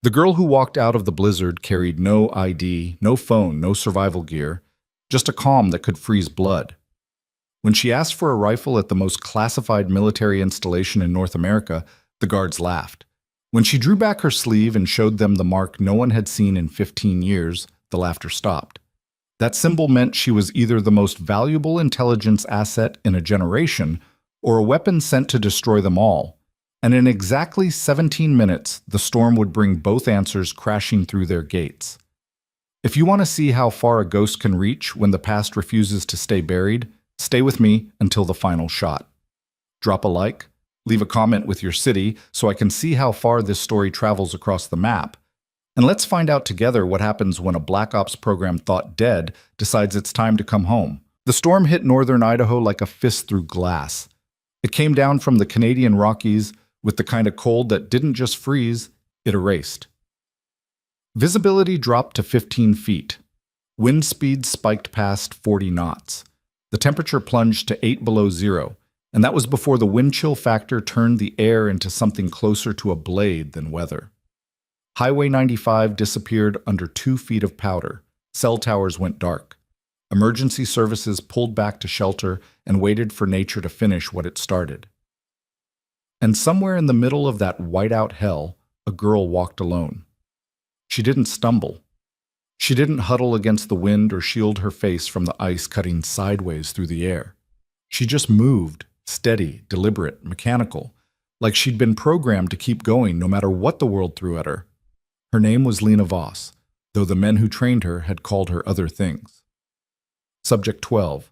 The girl who walked out of the blizzard carried no ID, no phone, no survival gear, just a calm that could freeze blood. When she asked for a rifle at the most classified military installation in North America, the guards laughed. When she drew back her sleeve and showed them the mark no one had seen in 15 years, the laughter stopped. That symbol meant she was either the most valuable intelligence asset in a generation or a weapon sent to destroy them all. And in exactly 17 minutes, the storm would bring both answers crashing through their gates. If you want to see how far a ghost can reach when the past refuses to stay buried, stay with me until the final shot. Drop a like, leave a comment with your city so I can see how far this story travels across the map. And let's find out together what happens when a Black Ops program thought dead decides it's time to come home. The storm hit northern Idaho like a fist through glass. It came down from the Canadian Rockies with the kind of cold that didn't just freeze, it erased. Visibility dropped to 15 feet. Wind speeds spiked past 40 knots. The temperature plunged to 8 below zero, and that was before the wind chill factor turned the air into something closer to a blade than weather. Highway 95 disappeared under 2 feet of powder. Cell towers went dark. Emergency services pulled back to shelter and waited for nature to finish what it started. And somewhere in the middle of that whiteout hell, a girl walked alone. She didn't stumble. She didn't huddle against the wind or shield her face from the ice cutting sideways through the air. She just moved, steady, deliberate, mechanical, like she'd been programmed to keep going no matter what the world threw at her. Her name was Lena Voss, though the men who trained her had called her other things. Subject 12.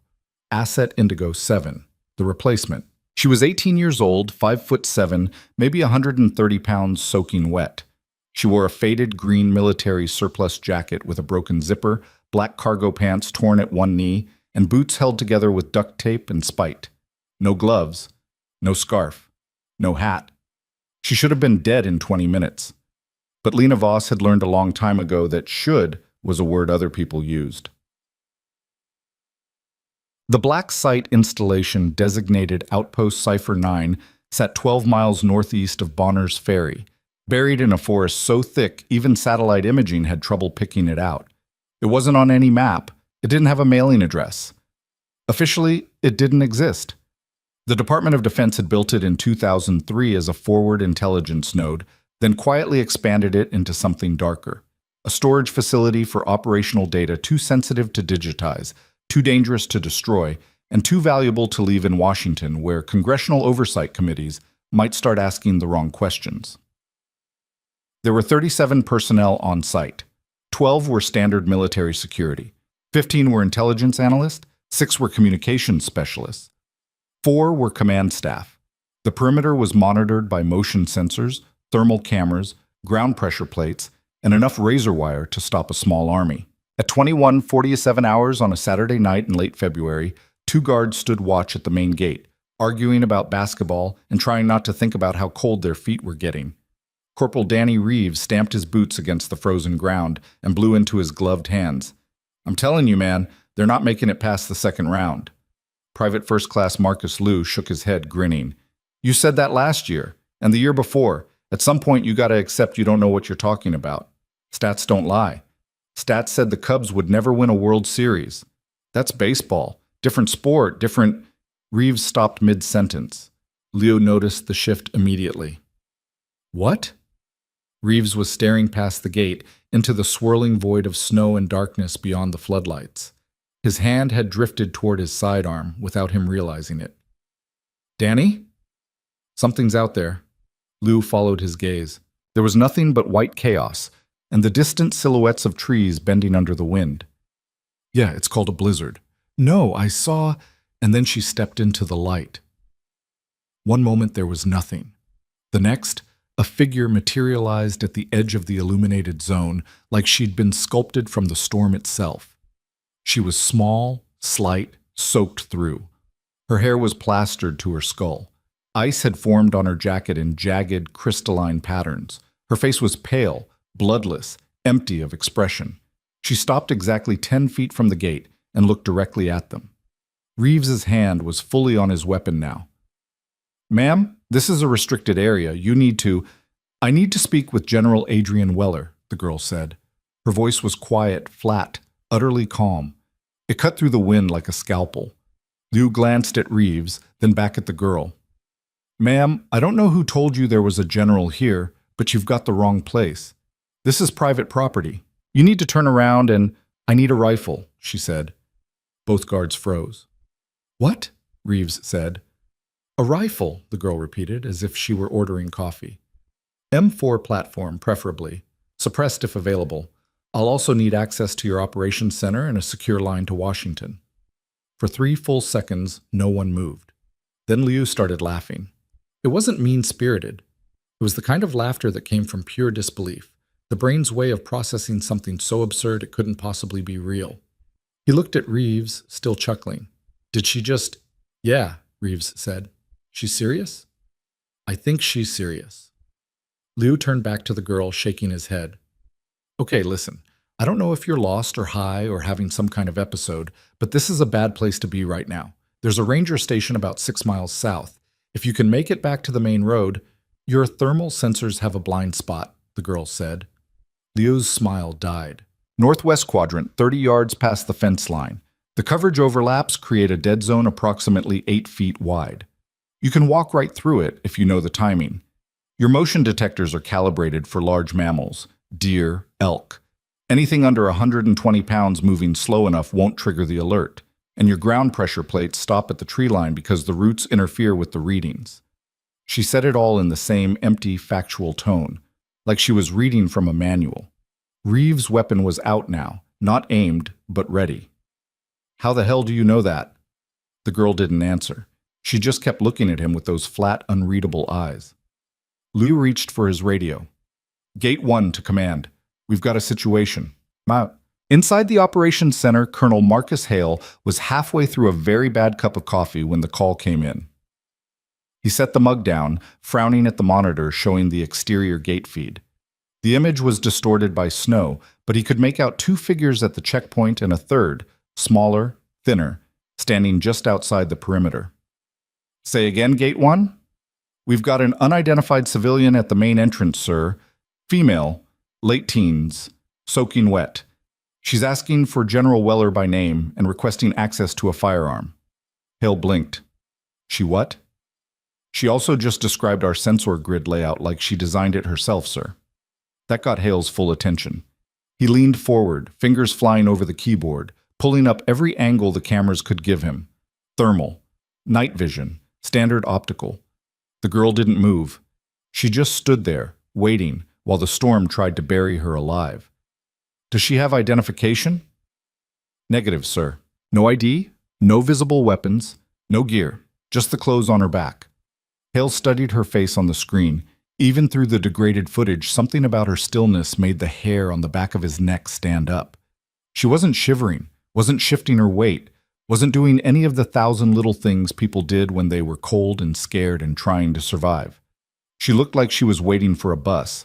Asset Indigo 7. The Replacement. She was 18 years old, 5'7", maybe 130 pounds soaking wet. She wore a faded green military surplus jacket with a broken zipper, black cargo pants torn at one knee, and boots held together with duct tape and spite. No gloves, no scarf, no hat. She should have been dead in 20 minutes. But Lena Voss had learned a long time ago that should was a word other people used. The Black Site installation designated Outpost Cipher 9 sat 12 miles northeast of Bonner's Ferry, buried in a forest so thick even satellite imaging had trouble picking it out. It wasn't on any map. It didn't have a mailing address. Officially, it didn't exist. The Department of Defense had built it in 2003 as a forward intelligence node, then quietly expanded it into something darker. A storage facility for operational data too sensitive to digitize, too dangerous to destroy, and too valuable to leave in Washington, where congressional oversight committees might start asking the wrong questions. There were 37 personnel on site. 12 were standard military security. 15 were intelligence analysts. 6 were communications specialists. 4 were command staff. The perimeter was monitored by motion sensors, thermal cameras, ground pressure plates, and enough razor wire to stop a small army. At 21:47 hours on a Saturday night in late February, 2 guards stood watch at the main gate, arguing about basketball and trying not to think about how cold their feet were getting. Corporal Danny Reeves stamped his boots against the frozen ground and blew into his gloved hands. "I'm telling you, man, they're not making it past the second round." Private First Class Marcus Liu shook his head, grinning. "You said that last year, and the year before. At some point, you gotta accept you don't know what you're talking about. Stats don't lie. Stats said the Cubs would never win a World Series. That's baseball. Different sport, different..." Reeves stopped mid-sentence. Leo noticed the shift immediately. "What?" Reeves was staring past the gate into the swirling void of snow and darkness beyond the floodlights. His hand had drifted toward his sidearm without him realizing it. "Danny?" "Something's out there." Lou followed his gaze. There was nothing but white chaos, and the distant silhouettes of trees bending under the wind. "Yeah, it's called a blizzard." "No, I saw..." And then she stepped into the light. One moment there was nothing. The next, a figure materialized at the edge of the illuminated zone, like she'd been sculpted from the storm itself. She was small, slight, soaked through. Her hair was plastered to her skull. Ice had formed on her jacket in jagged, crystalline patterns. Her face was pale, bloodless, empty of expression. She stopped exactly 10 feet from the gate and looked directly at them. Reeves's hand was fully on his weapon now. "Ma'am, this is a restricted area. You need to..." I need to speak with General Adrian Weller, the girl said. Her voice was quiet, flat, utterly calm. It cut through the wind like a scalpel. Liu glanced at Reeves, then back at the girl. Ma'am, I don't know who told you there was a general here, but you've got the wrong place. This is private property. You need to turn around and— I need a rifle, she said. Both guards froze. What? Reeves said. A rifle, the girl repeated, as if she were ordering coffee. M4 platform, preferably. Suppressed if available. I'll also need access to your operations center and a secure line to Washington. For 3 full seconds, no one moved. Then Liu started laughing. It wasn't mean-spirited. It was the kind of laughter that came from pure disbelief, the brain's way of processing something so absurd it couldn't possibly be real. He looked at Reeves, still chuckling. Did she just— Yeah, Reeves said. She's serious? I think she's serious. Liu turned back to the girl, shaking his head. Okay, listen. I don't know if you're lost or high or having some kind of episode, but this is a bad place to be right now. There's a ranger station about 6 miles south. If you can make it back to the main road— Your thermal sensors have a blind spot, the girl said. Liu's smile died. Northwest quadrant, 30 yards past the fence line. The coverage overlaps create a dead zone approximately 8 feet wide. You can walk right through it if you know the timing. Your motion detectors are calibrated for large mammals, deer, elk. Anything under 120 pounds moving slow enough won't trigger the alert, and your ground pressure plates stop at the tree line because the roots interfere with the readings. She said it all in the same empty, factual tone, like she was reading from a manual. Reeves' weapon was out now, not aimed, but ready. How the hell do you know that? The girl didn't answer. She just kept looking at him with those flat, unreadable eyes. Liu reached for his radio. Gate 1 to command. We've got a situation. Inside the operations center, Colonel Marcus Hale was halfway through a very bad cup of coffee when the call came in. He set the mug down, frowning at the monitor showing the exterior gate feed. The image was distorted by snow, but he could make out 2 figures at the checkpoint and a third, smaller, thinner, standing just outside the perimeter. Say again, Gate 1? We've got an unidentified civilian at the main entrance, sir. Female, late teens, soaking wet. She's asking for General Weller by name and requesting access to a firearm. Hale blinked. She what? She also just described our sensor grid layout like she designed it herself, sir. That got Hale's full attention. He leaned forward, fingers flying over the keyboard, pulling up every angle the cameras could give him. Thermal, night vision, standard optical. The girl didn't move. She just stood there, waiting, while the storm tried to bury her alive. Does she have identification? Negative, sir. No ID, no visible weapons, no gear, just the clothes on her back. Hale studied her face on the screen. Even through the degraded footage, something about her stillness made the hair on the back of his neck stand up. She wasn't shivering, wasn't shifting her weight, wasn't doing any of the 1,000 little things people did when they were cold and scared and trying to survive. She looked like she was waiting for a bus.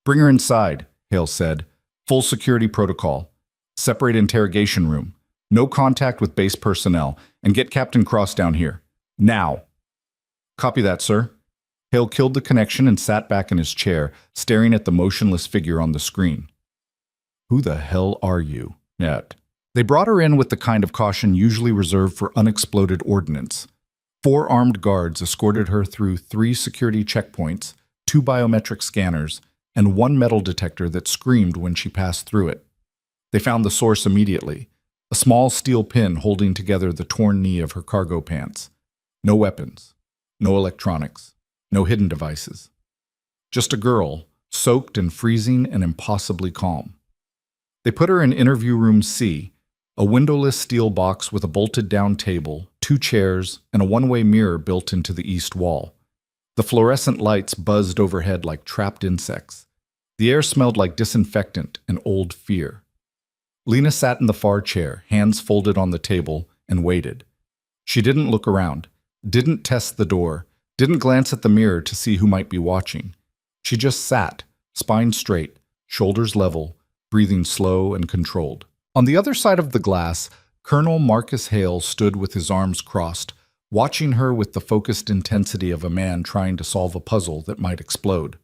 Bring her inside, Hale said. Full security protocol. Separate interrogation room. No contact with base personnel. And get Captain Cross down here. Now. Copy that, sir. Hale killed the connection and sat back in his chair, staring at the motionless figure on the screen. Who the hell are you? Yet. They brought her in with the kind of caution usually reserved for unexploded ordnance. 4 armed guards escorted her through 3 security checkpoints, 2 biometric scanners, and 1 metal detector that screamed when she passed through it. They found the source immediately, a small steel pin holding together the torn knee of her cargo pants. No weapons, no electronics, no hidden devices. Just a girl, soaked and freezing and impossibly calm. They put her in interview room C, a windowless steel box with a bolted-down table, 2 chairs, and a one-way mirror built into the east wall. The fluorescent lights buzzed overhead like trapped insects. The air smelled like disinfectant and old fear. Lena sat in the far chair, hands folded on the table, and waited. She didn't look around, didn't test the door, didn't glance at the mirror to see who might be watching. She just sat, spine straight, shoulders level, breathing slow and controlled. On the other side of the glass, Colonel Marcus Hale stood with his arms crossed, watching her with the focused intensity of a man trying to solve a puzzle that might explode.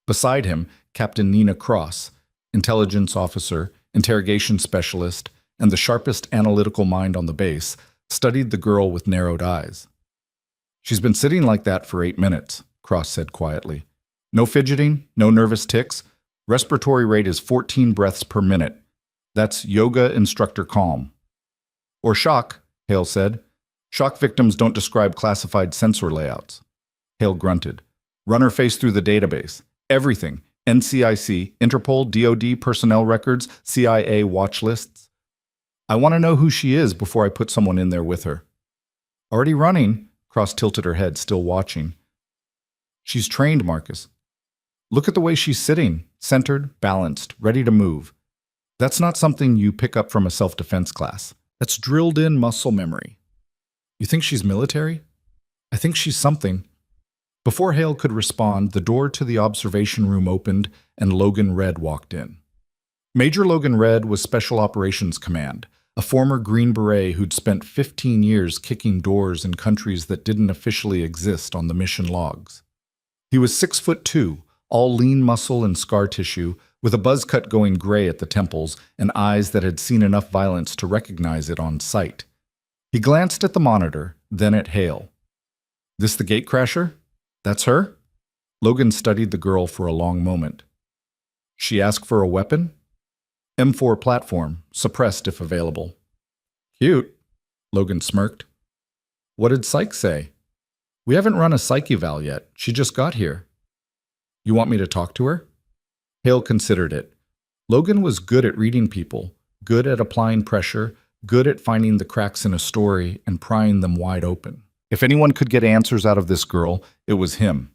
Beside him, Captain Nina Cross, intelligence officer, interrogation specialist, and the sharpest analytical mind on the base, studied the girl with narrowed eyes. "She's been sitting like that for 8 minutes," Cross said quietly. "No fidgeting, no nervous tics. Respiratory rate is 14 breaths per minute. That's yoga instructor calm." "Or shock," Hale said. "Shock victims don't describe classified sensor layouts." Hale grunted. "Run her face through the database. Everything. NCIC, Interpol, DoD personnel records, CIA watch lists. I want to know who she is before I put someone in there with her." "Already running." Cross tilted her head, still watching. "She's trained, Marcus. Look at the way she's sitting, centered, balanced, ready to move. That's not something you pick up from a self-defense class. That's drilled-in muscle memory." "You think she's military?" "I think she's something." Before Hale could respond, the door to the observation room opened and Logan Red walked in. Major Logan Red was Special Operations Command, a former Green Beret who'd spent 15 years kicking doors in countries that didn't officially exist on the mission logs. He was 6'2", all lean muscle and scar tissue, with a buzz cut going gray at the temples and eyes that had seen enough violence to recognize it on sight. He glanced at the monitor, then at Hale. "This the gatecrasher? That's her?" Logan studied the girl for a long moment. "She asked for a weapon?" "M4 platform, suppressed if available." "Cute," Logan smirked. "What did Psych say?" "We haven't run a psych eval yet. She just got here." "You want me to talk to her?" Hale considered it. Logan was good at reading people, good at applying pressure, good at finding the cracks in a story and prying them wide open. If anyone could get answers out of this girl, it was him.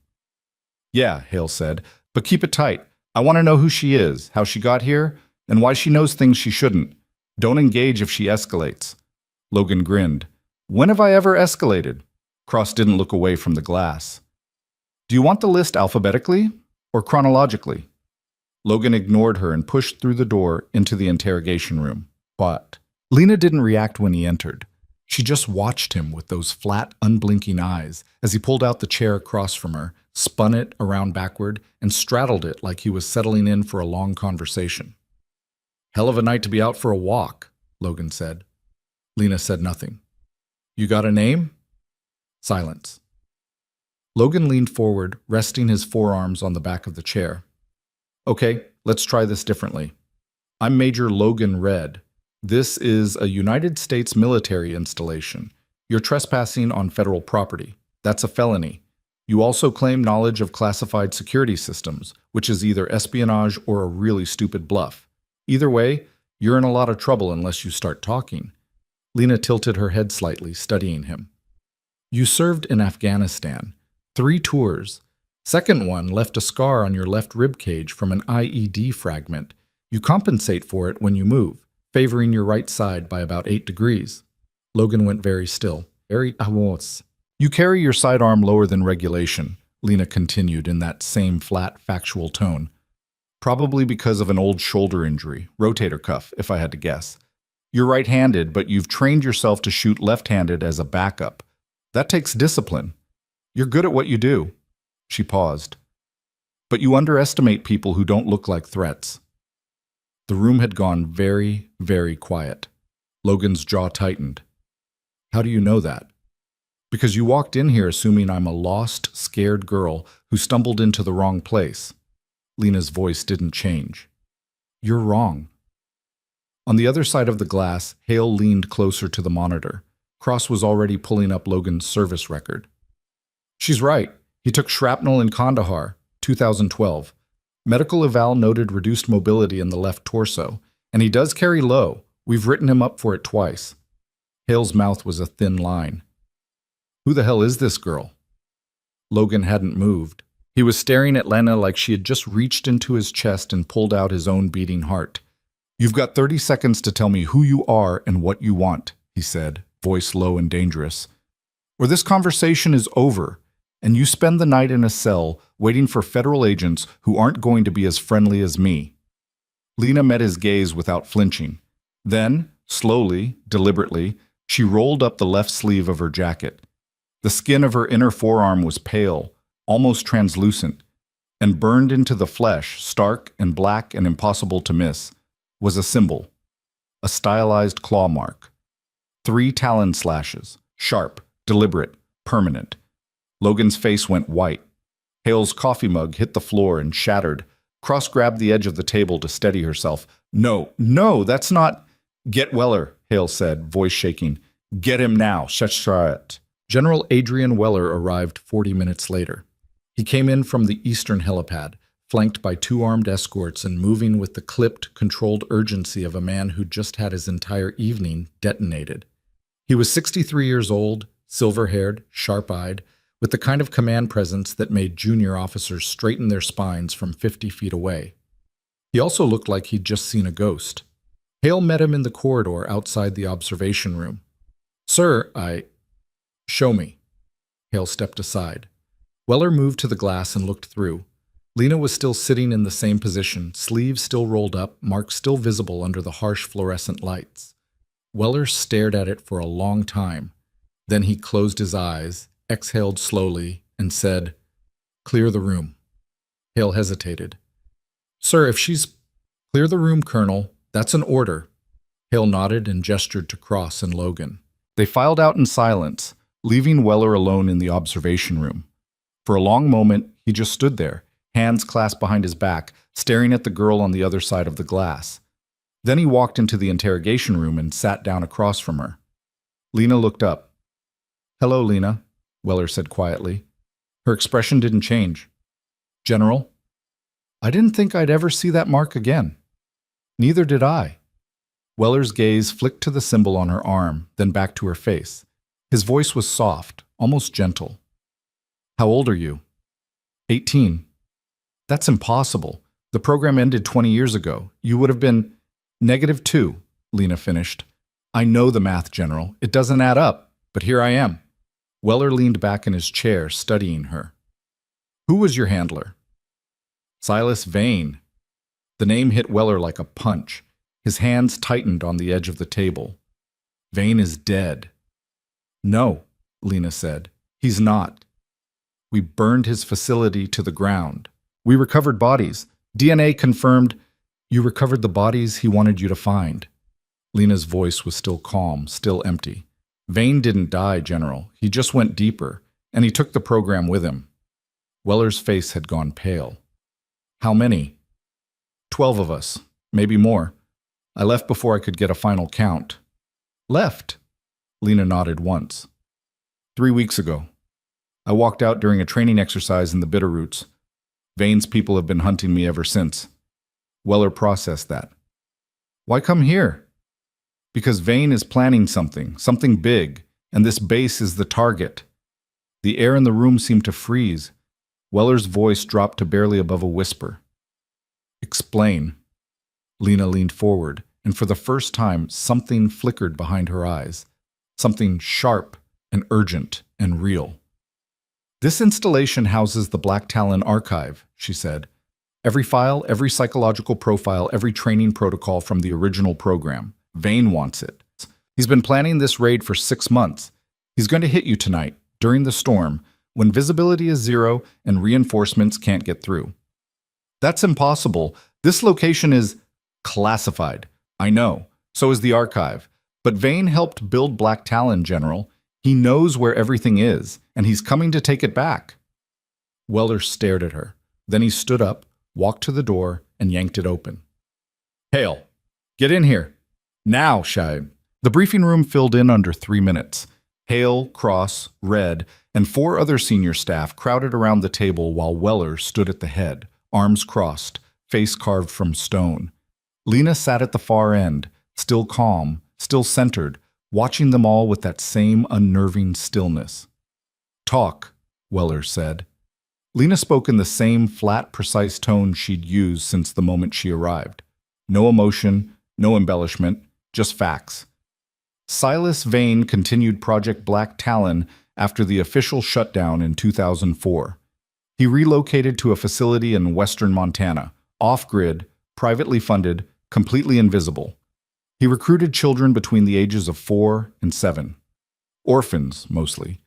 "Yeah," Hale said, "but keep it tight. I want to know who she is, how she got here, and why she knows things she shouldn't. Don't engage if she escalates." Logan grinned. "When have I ever escalated?" Cross didn't look away from the glass. "Do you want the list alphabetically or chronologically?" Logan ignored her and pushed through the door into the interrogation room. "What?" Lena didn't react when he entered. She just watched him with those flat, unblinking eyes as he pulled out the chair across from her, spun it around backward, and straddled it like he was settling in for a long conversation. "Hell of a night to be out for a walk," Logan said. Lena said nothing. "You got a name?" Silence. Logan leaned forward, resting his forearms on the back of the chair. "Okay, let's try this differently. I'm Major Logan Red. This is a United States military installation. You're trespassing on federal property. That's a felony. You also claim knowledge of classified security systems, which is either espionage or a really stupid bluff. Either way, you're in a lot of trouble unless you start talking." Lena tilted her head slightly, studying him. "You served in Afghanistan. 3 tours. Second one left a scar on your left rib cage from an IED fragment. You compensate for it when you move, favoring your right side by about 8 degrees. Logan went very still. "Very avance. You carry your sidearm lower than regulation," Lena continued in that same flat, factual tone. "Probably because of an old shoulder injury, rotator cuff, if I had to guess. You're right-handed, but you've trained yourself to shoot left-handed as a backup. That takes discipline. You're good at what you do." She paused. "But you underestimate people who don't look like threats." The room had gone very, very quiet. Logan's jaw tightened. "How do you know that?" "Because you walked in here assuming I'm a lost, scared girl who stumbled into the wrong place." Lena's voice didn't change. "You're wrong." On the other side of the glass, Hale leaned closer to the monitor. Cross was already pulling up Logan's service record. "She's right. He took shrapnel in Kandahar, 2012. Medical eval noted reduced mobility in the left torso, and he does carry low. We've written him up for it twice." Hale's mouth was a thin line. "Who the hell is this girl?" Logan hadn't moved. He was staring at Lena like she had just reached into his chest and pulled out his own beating heart. "You've got 30 seconds to tell me who you are and what you want," he said, voice low and dangerous. "Or this conversation is over, and you spend the night in a cell waiting for federal agents who aren't going to be as friendly as me." Lena met his gaze without flinching. Then, slowly, deliberately, she rolled up the left sleeve of her jacket. The skin of her inner forearm was pale, almost translucent. And burned into the flesh, stark and black and impossible to miss, was a symbol, a stylized claw mark. 3 talon slashes, sharp, deliberate, permanent. Logan's face went white. Hale's coffee mug hit the floor and shattered. Cross grabbed the edge of the table to steady herself. No, no, that's not... Get Weller, Hale said, voice shaking. Get him now, Shashrat. General Adrian Weller arrived 40 minutes later. He came in from the eastern helipad, flanked by 2 armed escorts and moving with the clipped, controlled urgency of a man who just had his entire evening detonated. He was 63 years old, silver-haired, sharp-eyed, with the kind of command presence that made junior officers straighten their spines from 50 feet away. He also looked like he'd just seen a ghost. Hale met him in the corridor outside the observation room. Sir, Show me. Hale stepped aside. Weller moved to the glass and looked through. Lena was still sitting in the same position, sleeves still rolled up, marks still visible under the harsh fluorescent lights. Weller stared at it for a long time. Then he closed his eyes, exhaled slowly, and said, "Clear the room." Hale hesitated. "Sir, if she's—" "Clear the room, Colonel. That's an order." Hale nodded and gestured to Cross and Logan. They filed out in silence, leaving Weller alone in the observation room. For a long moment, he just stood there, hands clasped behind his back, staring at the girl on the other side of the glass. Then he walked into the interrogation room and sat down across from her. Lena looked up. "Hello, Lena," Weller said quietly. Her expression didn't change. "General, I didn't think I'd ever see that mark again." "Neither did I." Weller's gaze flicked to the symbol on her arm, then back to her face. His voice was soft, almost gentle. "How old are you?" 18. "That's impossible. The program ended 20 years ago. You would have been—" "-2, Lena finished. "I know the math, General. It doesn't add up, but here I am." Weller leaned back in his chair, studying her. "Who was your handler?" "Silas Vane." The name hit Weller like a punch. His hands tightened on the edge of the table. "Vane is dead." "No," Lena said. "He's not. We burned his facility to the ground. We recovered bodies. DNA confirmed—" "You recovered the bodies he wanted you to find." Lena's voice was still calm, still empty. "Vane didn't die, General. He just went deeper, and he took the program with him." Weller's face had gone pale. "How many?" 12 of us, maybe more. I left before I could get a final count." "Left?" Lena nodded once. 3 weeks ago. I walked out during a training exercise in the Bitterroots. Vane's people have been hunting me ever since." Weller processed that. "Why come here?" "Because Vane is planning something big, and this base is the target." The air in the room seemed to freeze. Weller's voice dropped to barely above a whisper. "Explain." Lena leaned forward, and for the first time, something flickered behind her eyes. Something sharp and urgent and real. "This installation houses the Black Talon archive," she said. "Every file, every psychological profile, every training protocol from the original program. Vane wants it. He's been planning this raid for 6 months. He's going to hit you tonight, during the storm, when visibility is 0 and reinforcements can't get through." "That's impossible. This location is—" "Classified. I know. So is the archive. But Vane helped build Black Talon, General. He knows where everything is, and he's coming to take it back." Weller stared at her. Then he stood up, walked to the door, and yanked it open. "Hale, get in here. Now, Shaib." The briefing room filled in under 3 minutes. Hale, Cross, Red, and 4 other senior staff crowded around the table while Weller stood at the head, arms crossed, face carved from stone. Lena sat at the far end, still calm, still centered, watching them all with that same unnerving stillness. "Talk," Weller said. Lena spoke in the same flat, precise tone she'd used since the moment she arrived. No emotion, no embellishment, just facts. Silas Vane continued Project Black Talon after the official shutdown in 2004. He relocated to a facility in western Montana, off-grid, privately funded, completely invisible. He recruited children between the ages of 4 and 7. Orphans, mostly.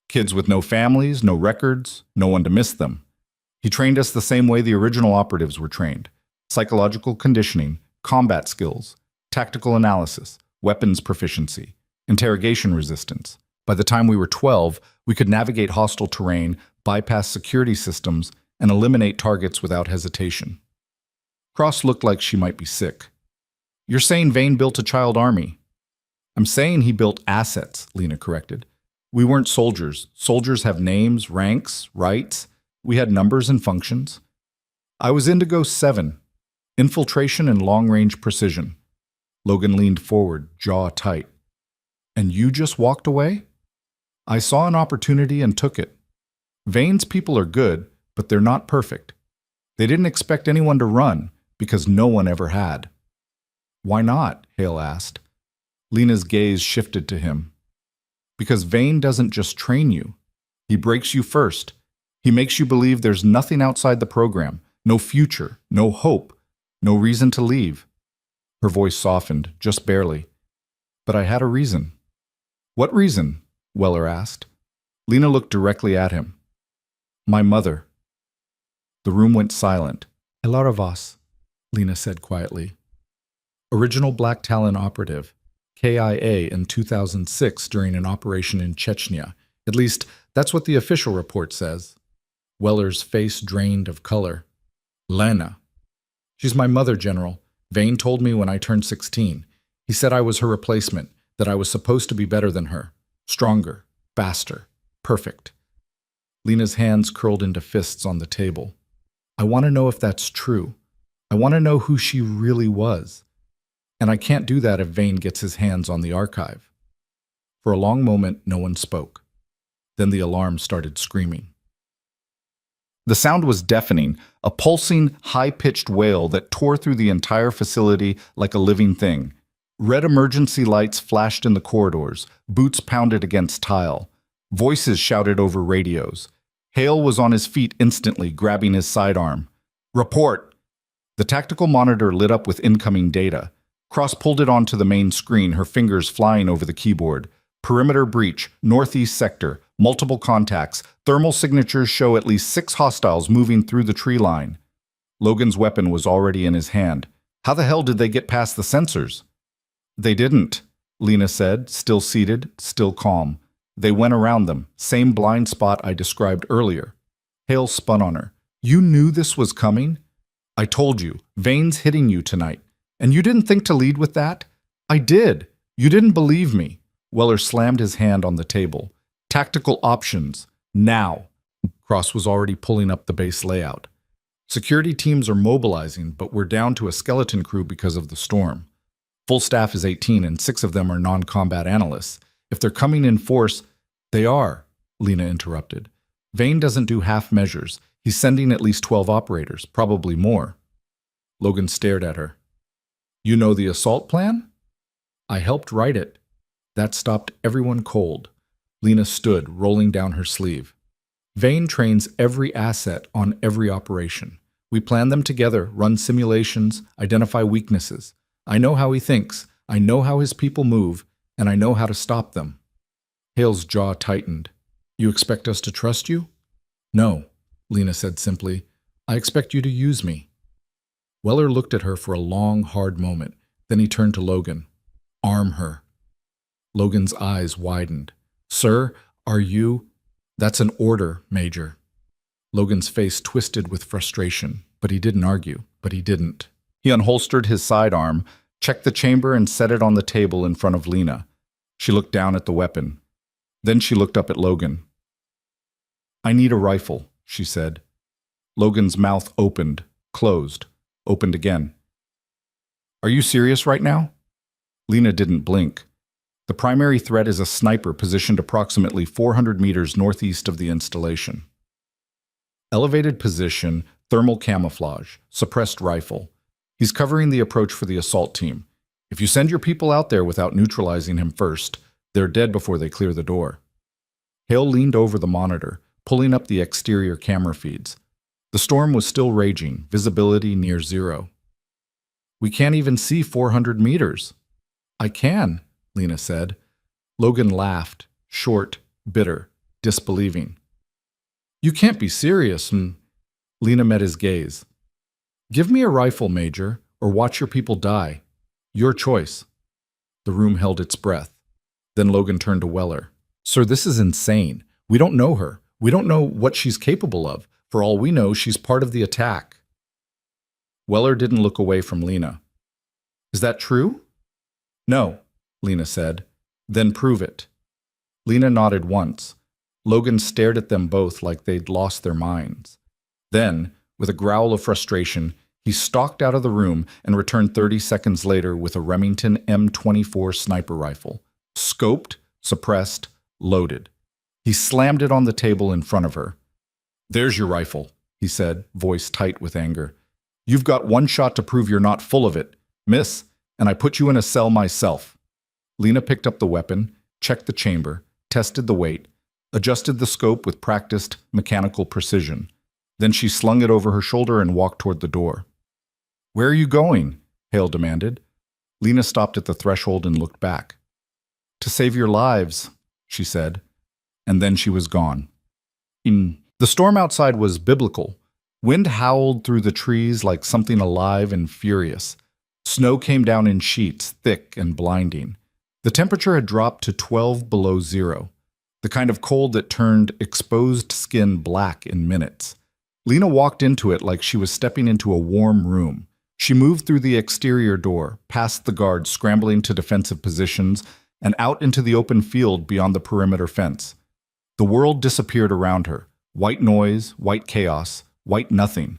Kids with no families, no records, no one to miss them. He He trained us the same way the original operatives were trained: psychological conditioning, combat skills, tactical analysis, weapons proficiency, interrogation resistance. By the time we were 12, we could navigate hostile terrain, bypass security systems, and eliminate targets without hesitation. Cross looked like she might be sick. You're saying Vane built a child army? I'm saying he built assets, Lena corrected. We weren't soldiers. Soldiers have names, ranks, rights. We had numbers and functions. I was Indigo 7, infiltration and long-range precision. Logan leaned forward, jaw tight. And you just walked away? I saw an opportunity and took it. Vane's people are good, but they're not perfect. They didn't expect anyone to run, because no one ever had. Why not? Hale asked. Lena's gaze shifted to him. Because Vane doesn't just train you. He breaks you first. He makes you believe there's nothing outside the program, no future, no hope, no reason to leave. Her voice softened, just barely. But I had a reason. What reason? Weller asked. Lena looked directly at him. My mother. The room went silent. A lot of us, Lena said quietly. Original Black Talon operative, KIA in 2006 during an operation in Chechnya. At least, that's what the official report says. Weller's face drained of color. Lena. She's my mother, General. Vane told me when I turned 16. He said I was her replacement, that I was supposed to be better than her. Stronger, faster, perfect. Lena's hands curled into fists on the table. I want to know if that's true. I want to know who she really was. And I can't do that if Vane gets his hands on the archive. For a long moment, no one spoke. Then the alarm started screaming. The sound was deafening, a pulsing, high-pitched wail that tore through the entire facility like a living thing. Red emergency lights flashed in the corridors, boots pounded against tile. Voices shouted over radios. Hale was on his feet instantly, grabbing his sidearm. Report! The tactical monitor lit up with incoming data. Cross pulled it onto the main screen, her fingers flying over the keyboard. Perimeter breach, northeast sector, multiple contacts. Thermal signatures show at least 6 hostiles moving through the tree line. Logan's weapon was already in his hand. How the hell did they get past the sensors? They didn't, Lena said, still seated, still calm. They went around them, same blind spot I described earlier. Hale spun on her. You knew this was coming? I told you, Vane's hitting you tonight. And you didn't think to lead with that? I did. You didn't believe me. Weller slammed his hand on the table. Tactical options. Now. Cross was already pulling up the base layout. Security teams are mobilizing, but we're down to a skeleton crew because of the storm. Full staff is 18, and 6 of them are non-combat analysts. If they're coming in force, they are, Lena interrupted. Vane doesn't do half measures. He's sending at least 12 operators, probably more. Logan stared at her. You know the assault plan? I helped write it. That stopped everyone cold. Lena stood, rolling down her sleeve. Vane trains every asset on every operation. We plan them together, run simulations, identify weaknesses. I know how he thinks, I know how his people move, and I know how to stop them. Hale's jaw tightened. You expect us to trust you? No, Lena said simply. I expect you to use me. Weller looked at her for a long, hard moment. Then he turned to Logan. Arm her. Logan's eyes widened. Sir, are you? That's an order, Major. Logan's face twisted with frustration, but he didn't argue, but he didn't. He unholstered his sidearm, checked the chamber, and set it on the table in front of Lena. She looked down at the weapon. Then she looked up at Logan. I need a rifle, she said. Logan's mouth opened, closed, opened again. Are you serious right now? Lena didn't blink. The primary threat is a sniper positioned approximately 400 meters northeast of the installation. Elevated position, thermal camouflage, suppressed rifle. He's covering the approach for the assault team. If you send your people out there without neutralizing him first, they're dead before they clear the door. Hale leaned over the monitor, pulling up the exterior camera feeds. The storm was still raging, visibility near zero. We can't even see 400 meters. I can, Lena said. Logan laughed, short, bitter, disbelieving. You can't be serious. Lena met his gaze. Give me a rifle, Major, or watch your people die. Your choice. The room held its breath. Then Logan turned to Weller. Sir, this is insane. We don't know her. We don't know what she's capable of. For all we know, she's part of the attack. Weller didn't look away from Lena. Is that true? No, Lena said. Then prove it. Lena nodded once. Logan stared at them both like they'd lost their minds. Then, with a growl of frustration, he stalked out of the room and returned 30 seconds later with a Remington M24 sniper rifle. Scoped, suppressed, loaded. He slammed it on the table in front of her. There's your rifle, he said, voice tight with anger. You've got one shot to prove you're not full of it. Miss, and I put you in a cell myself. Lena picked up the weapon, checked the chamber, tested the weight, adjusted the scope with practiced mechanical precision. Then she slung it over her shoulder and walked toward the door. Where are you going? Hale demanded. Lena stopped at the threshold and looked back. To save your lives, she said, and then she was gone. The storm outside was biblical. Wind howled through the trees like something alive and furious. Snow came down in sheets, thick and blinding. The temperature had dropped to 12 below zero, the kind of cold that turned exposed skin black in minutes. Lena walked into it like she was stepping into a warm room. She moved through the exterior door, past the guards scrambling to defensive positions, and out into the open field beyond the perimeter fence. The world disappeared around her. White noise, white chaos, white nothing.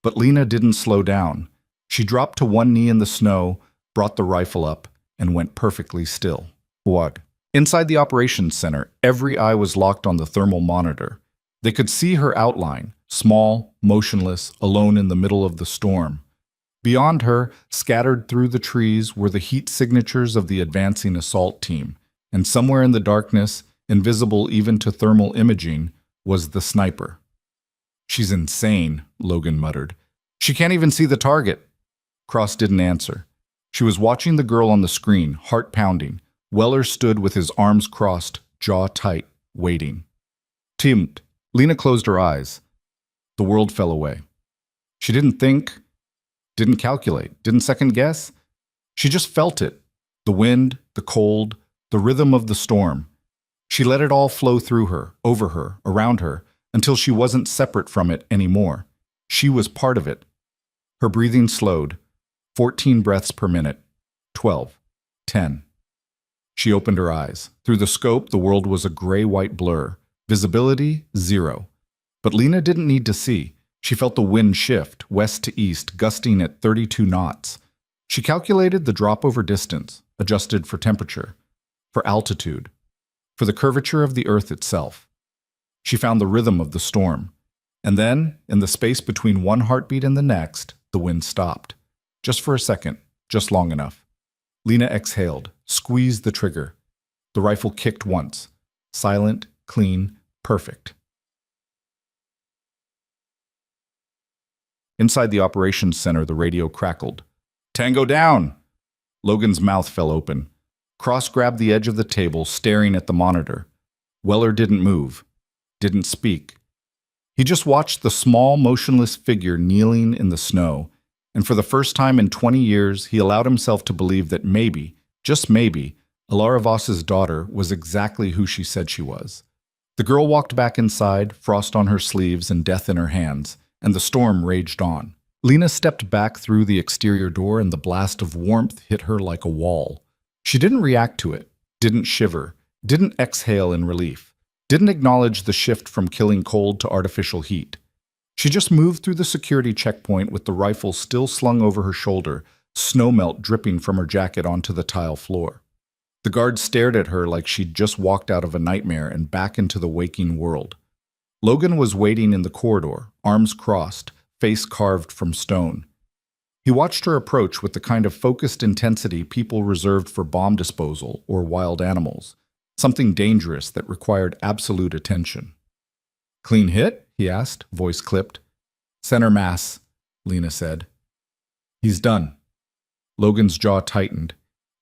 But Lena didn't slow down. She dropped to one knee in the snow, brought the rifle up, and went perfectly still. What? Inside the operations center, every eye was locked on the thermal monitor. They could see her outline, small, motionless, alone in the middle of the storm. Beyond her, scattered through the trees, were the heat signatures of the advancing assault team, and somewhere in the darkness, invisible even to thermal imaging, was the sniper. She's insane, Logan muttered. She can't even see the target. Cross didn't answer. She was watching the girl on the screen, heart pounding. Weller stood with his arms crossed, jaw tight, waiting. Timmed. Lena closed her eyes. The world fell away. She didn't think, didn't calculate, didn't second guess. She just felt it. The wind, the cold, the rhythm of the storm. She let it all flow through her, over her, around her, until she wasn't separate from it anymore. She was part of it. Her breathing slowed. 14 breaths per minute. 12. 10. She opened her eyes. Through the scope, the world was a gray-white blur. Visibility, zero. But Lena didn't need to see. She felt the wind shift, west to east, gusting at 32 knots. She calculated the drop-over distance, adjusted for temperature, for altitude, for the curvature of the earth itself. She found the rhythm of the storm. And then, in the space between one heartbeat and the next, the wind stopped. Just for a second, just long enough. Lena exhaled, squeezed the trigger. The rifle kicked once. Silent, clean, perfect. Inside the operations center, the radio crackled. Tango down! Logan's mouth fell open. Cross grabbed the edge of the table, staring at the monitor. Weller didn't move, didn't speak. He just watched the small, motionless figure kneeling in the snow, and for the first time in 20 years, he allowed himself to believe that maybe, just maybe, Alara Voss's daughter was exactly who she said she was. The girl walked back inside, frost on her sleeves and death in her hands, and the storm raged on. Lena stepped back through the exterior door and the blast of warmth hit her like a wall. She didn't react to it, didn't shiver, didn't exhale in relief, didn't acknowledge the shift from killing cold to artificial heat. She just moved through the security checkpoint with the rifle still slung over her shoulder, snowmelt dripping from her jacket onto the tile floor. The guard stared at her like she'd just walked out of a nightmare and back into the waking world. Logan was waiting in the corridor, arms crossed, face carved from stone. He watched her approach with the kind of focused intensity people reserved for bomb disposal or wild animals, something dangerous that required absolute attention. Clean hit? He asked, voice clipped. Center mass, Lena said. He's done. Logan's jaw tightened.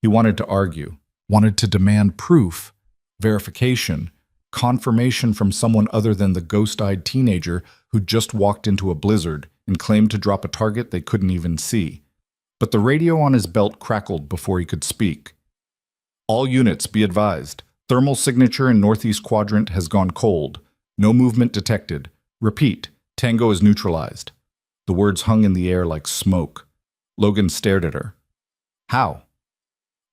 He wanted to argue, wanted to demand proof, verification, Confirmation from someone other than the ghost-eyed teenager who'd just walked into a blizzard and claimed to drop a target they couldn't even see. But the radio on his belt crackled before he could speak. All units, be advised. Thermal signature in northeast quadrant has gone cold. No movement detected. Repeat, Tango is neutralized. The words hung in the air like smoke. Logan stared at her. How?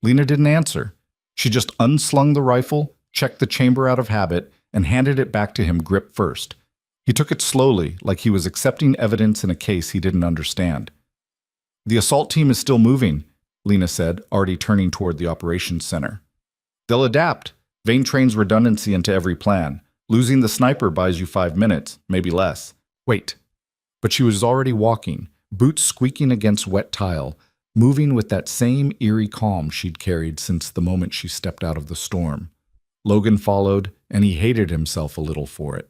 Lena didn't answer. She just unslung the rifle, checked the chamber out of habit, and handed it back to him grip first. He took it slowly, like he was accepting evidence in a case he didn't understand. The assault team is still moving, Lena said, already turning toward the operations center. They'll adapt. Vane trains redundancy into every plan. Losing the sniper buys you 5 minutes, maybe less. Wait. But she was already walking, boots squeaking against wet tile, moving with that same eerie calm she'd carried since the moment she stepped out of the storm. Logan followed, and he hated himself a little for it.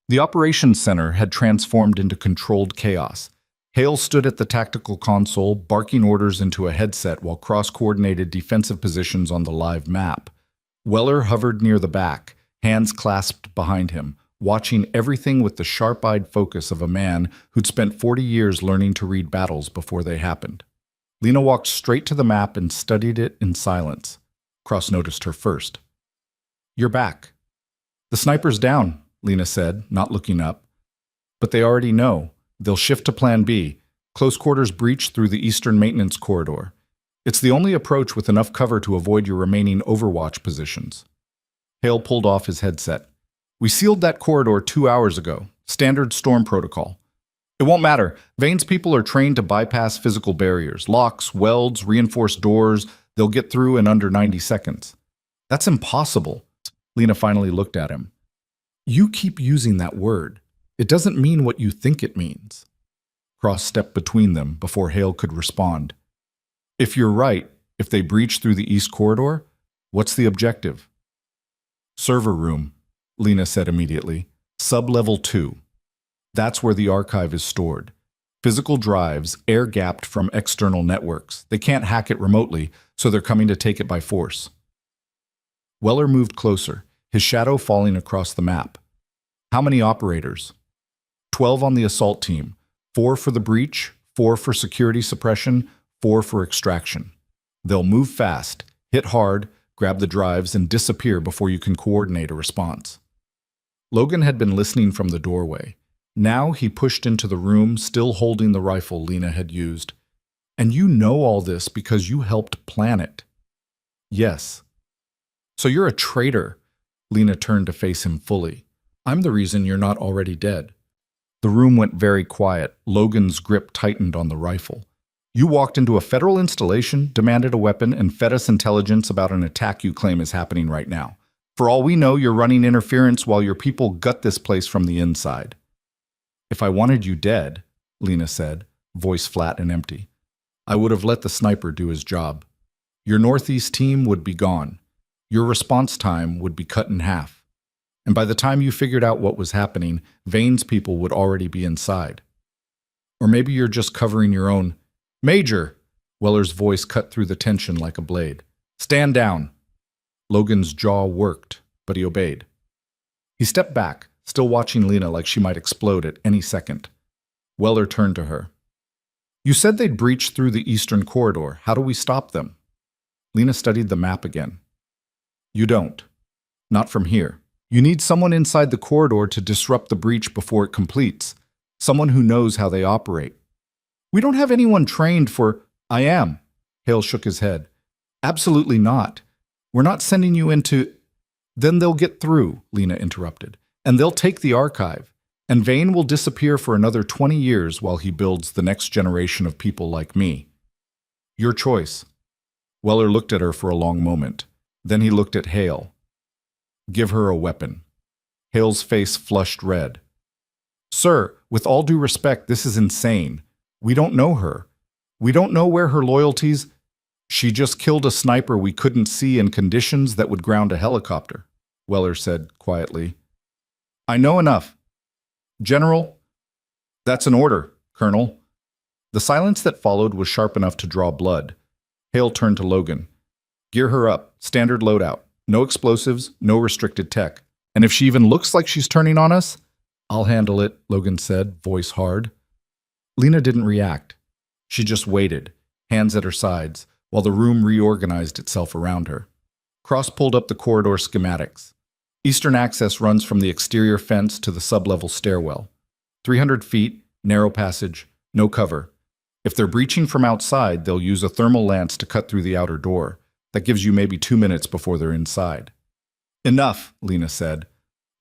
The operations center had transformed into controlled chaos. Hale stood at the tactical console, barking orders into a headset while cross-coordinated defensive positions on the live map. Weller hovered near the back, hands clasped behind him, watching everything with the sharp-eyed focus of a man who'd spent 40 years learning to read battles before they happened. Lena walked straight to the map and studied it in silence. Cross noticed her first. You're back. The sniper's down, Lena said, not looking up. But they already know. They'll shift to Plan B, close quarters breach through the eastern maintenance corridor. It's the only approach with enough cover to avoid your remaining overwatch positions. Hale pulled off his headset. We sealed that corridor 2 hours ago. Standard storm protocol. It won't matter. Vane's people are trained to bypass physical barriers. Locks, welds, reinforced doors. They'll get through in under 90 seconds. That's impossible. Lena finally looked at him. You keep using that word. It doesn't mean what you think it means. Cross stepped between them before Hale could respond. If you're right, if they breach through the east corridor, what's the objective? Server room, Lena said immediately. Sub-level 2. That's where the archive is stored. Physical drives, air-gapped from external networks. They can't hack it remotely, so they're coming to take it by force. Weller moved closer, his shadow falling across the map. How many operators? 12 on the assault team. 4 for the breach, 4 for security suppression, 4 for extraction. They'll move fast, hit hard, grab the drives, and disappear before you can coordinate a response. Logan had been listening from the doorway. Now he pushed into the room, still holding the rifle Lena had used. And you know all this because you helped plan it. Yes. So you're a traitor. Lena turned to face him fully. I'm the reason you're not already dead. The room went very quiet. Logan's grip tightened on the rifle. You walked into a federal installation, demanded a weapon, and fed us intelligence about an attack you claim is happening right now. For all we know, you're running interference while your people gut this place from the inside. If I wanted you dead, Lena said, voice flat and empty, I would have let the sniper do his job. Your Northeast team would be gone. Your response time would be cut in half. And by the time you figured out what was happening, Vane's people would already be inside. Or maybe you're just covering your own. Major! Weller's voice cut through the tension like a blade. Stand down! Logan's jaw worked, but he obeyed. He stepped back, still watching Lena like she might explode at any second. Weller turned to her. You said they'd breach through the eastern corridor. How do we stop them? Lena studied the map again. You don't. Not from here. You need someone inside the corridor to disrupt the breach before it completes. Someone who knows how they operate. We don't have anyone trained for... I am. Hale shook his head. Absolutely not. We're not sending you into... Then they'll get through, Lena interrupted. And they'll take the archive. And Vane will disappear for another 20 years while he builds the next generation of people like me. Your choice. Weller looked at her for a long moment. Then he looked at Hale. Give her a weapon. Hale's face flushed red. Sir, with all due respect, this is insane. We don't know her. We don't know where her loyalties... She just killed a sniper we couldn't see in conditions that would ground a helicopter, Weller said quietly. I know enough. General, that's an order, Colonel. The silence that followed was sharp enough to draw blood. Hale turned to Logan. Gear her up. Standard loadout. No explosives, no restricted tech. And if she even looks like she's turning on us, I'll handle it, Logan said, voice hard. Lena didn't react. She just waited, hands at her sides, while the room reorganized itself around her. Cross pulled up the corridor schematics. Eastern access runs from the exterior fence to the sublevel stairwell. 300 feet, narrow passage, no cover. If they're breaching from outside, they'll use a thermal lance to cut through the outer door. That gives you maybe 2 minutes before they're inside. Enough, Lena said.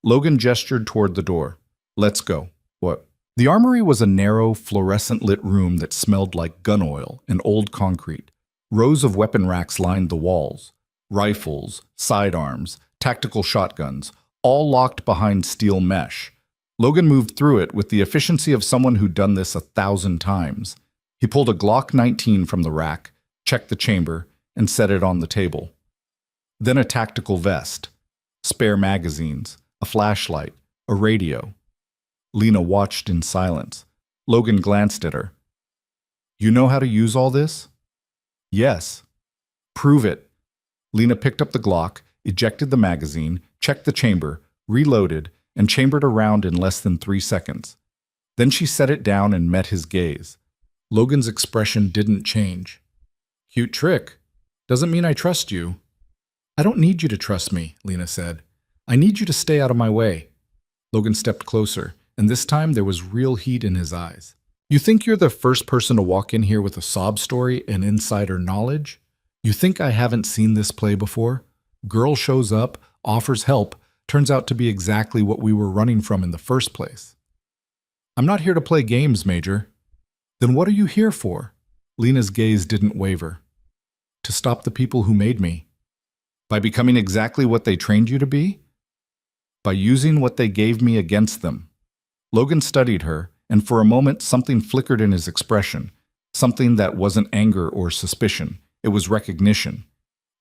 Logan gestured toward the door. Let's go. What? The armory was a narrow, fluorescent-lit room that smelled like gun oil and old concrete. Rows of weapon racks lined the walls. Rifles, sidearms, tactical shotguns, all locked behind steel mesh. Logan moved through it with the efficiency of someone who'd done this 1,000 times. He pulled a Glock 19 from the rack, checked the chamber, and set it on the table. Then a tactical vest, spare magazines, a flashlight, a radio. Lena watched in silence. Logan glanced at her. You know how to use all this? Yes. Prove it. Lena picked up the Glock, ejected the magazine, checked the chamber, reloaded, and chambered a round in less than 3 seconds. Then she set it down and met his gaze. Logan's expression didn't change. Cute trick. Doesn't mean I trust you. I don't need you to trust me, Lena said. I need you to stay out of my way. Logan stepped closer, and this time there was real heat in his eyes. You think you're the first person to walk in here with a sob story and insider knowledge? You think I haven't seen this play before? Girl shows up, offers help, turns out to be exactly what we were running from in the first place. I'm not here to play games, Major. Then what are you here for? Lena's gaze didn't waver. To stop the people who made me. By becoming exactly what they trained you to be? By using what they gave me against them. Logan studied her, and for a moment something flickered in his expression, something that wasn't anger or suspicion. It was recognition.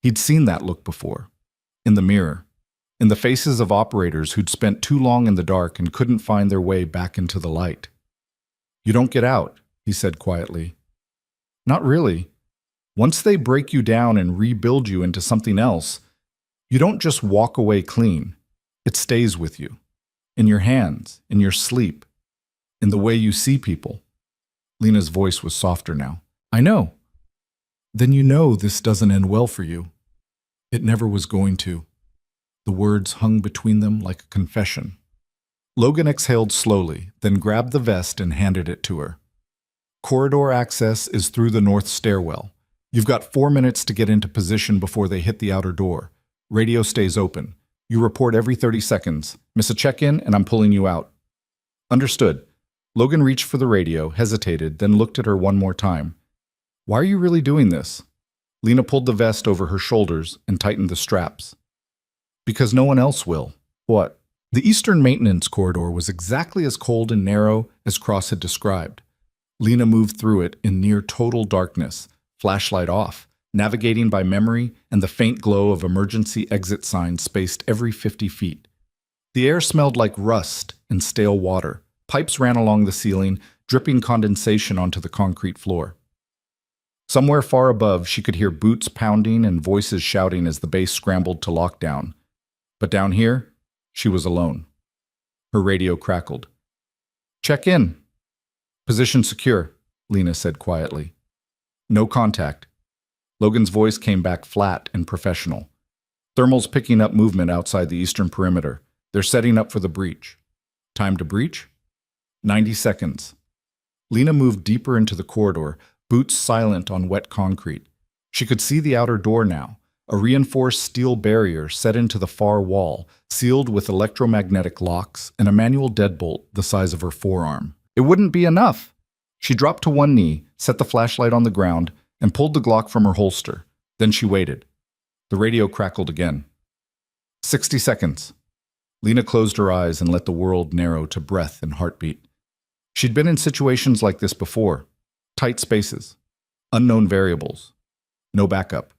He'd seen that look before. In the mirror. In the faces of operators who'd spent too long in the dark and couldn't find their way back into the light. You don't get out, he said quietly. Not really. Once they break you down and rebuild you into something else, you don't just walk away clean. It stays with you. In your hands, in your sleep, in the way you see people. Lena's voice was softer now. I know. Then you know this doesn't end well for you. It never was going to. The words hung between them like a confession. Logan exhaled slowly, then grabbed the vest and handed it to her. Corridor access is through the north stairwell. You've got 4 minutes to get into position before they hit the outer door. Radio stays open. You report every 30 seconds. Miss a check-in and I'm pulling you out. Understood. Logan reached for the radio, hesitated, then looked at her one more time. Why are you really doing this? Lena pulled the vest over her shoulders and tightened the straps. Because no one else will. What? The eastern maintenance corridor was exactly as cold and narrow as Cross had described. Lena moved through it in near total darkness, flashlight off, navigating by memory and the faint glow of emergency exit signs spaced every 50 feet. The air smelled like rust and stale water. Pipes ran along the ceiling, dripping condensation onto the concrete floor. Somewhere far above, she could hear boots pounding and voices shouting as the base scrambled to lockdown. But down here, she was alone. Her radio crackled. Check in. Position secure, Lena said quietly. No contact. Logan's voice came back flat and professional. Thermal's picking up movement outside the eastern perimeter. They're setting up for the breach. Time to breach? 90 seconds. Lena moved deeper into the corridor, boots silent on wet concrete. She could see the outer door now, a reinforced steel barrier set into the far wall, sealed with electromagnetic locks and a manual deadbolt the size of her forearm. It wouldn't be enough. She dropped to one knee, set the flashlight on the ground, and pulled the Glock from her holster. Then she waited. The radio crackled again. 60 seconds. Lena closed her eyes and let the world narrow to breath and heartbeat. She'd been in situations like this before. Tight spaces. Unknown variables. No backup.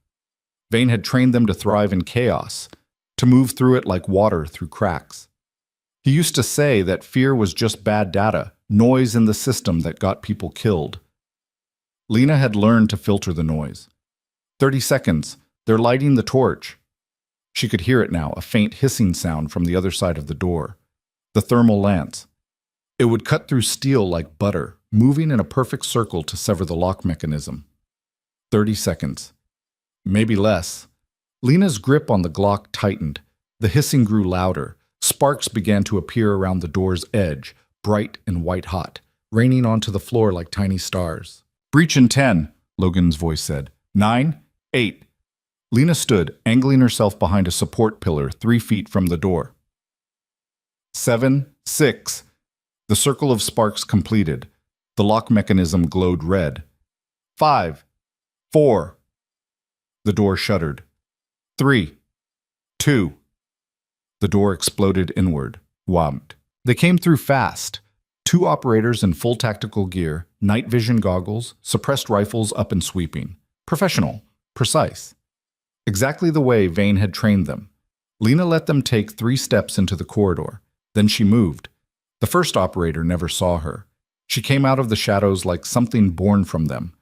Vane had trained them to thrive in chaos, to move through it like water through cracks. He used to say that fear was just bad data, noise in the system that got people killed. Lena had learned to filter the noise. 30 seconds. They're lighting the torch. She could hear it now, a faint hissing sound from the other side of the door. The thermal lance. It would cut through steel like butter, moving in a perfect circle to sever the lock mechanism. 30 seconds. Maybe less. Lena's grip on the Glock tightened. The hissing grew louder. Sparks began to appear around the door's edge, bright and white-hot, raining onto the floor like tiny stars. "Breach in 10, Logan's voice said. 9, 8. Lena stood, angling herself behind a support pillar 3 feet from the door. 7, 6. The circle of sparks completed. The lock mechanism glowed red. 5, 4. The door shuddered. 3, 2. The door exploded inward, whomped. They came through fast. 2 operators in full tactical gear, night vision goggles, suppressed rifles up and sweeping. Professional, precise. Exactly the way Vane had trained them. Lena let them take 3 steps into the corridor. Then she moved. The first operator never saw her. She came out of the shadows like something born from them.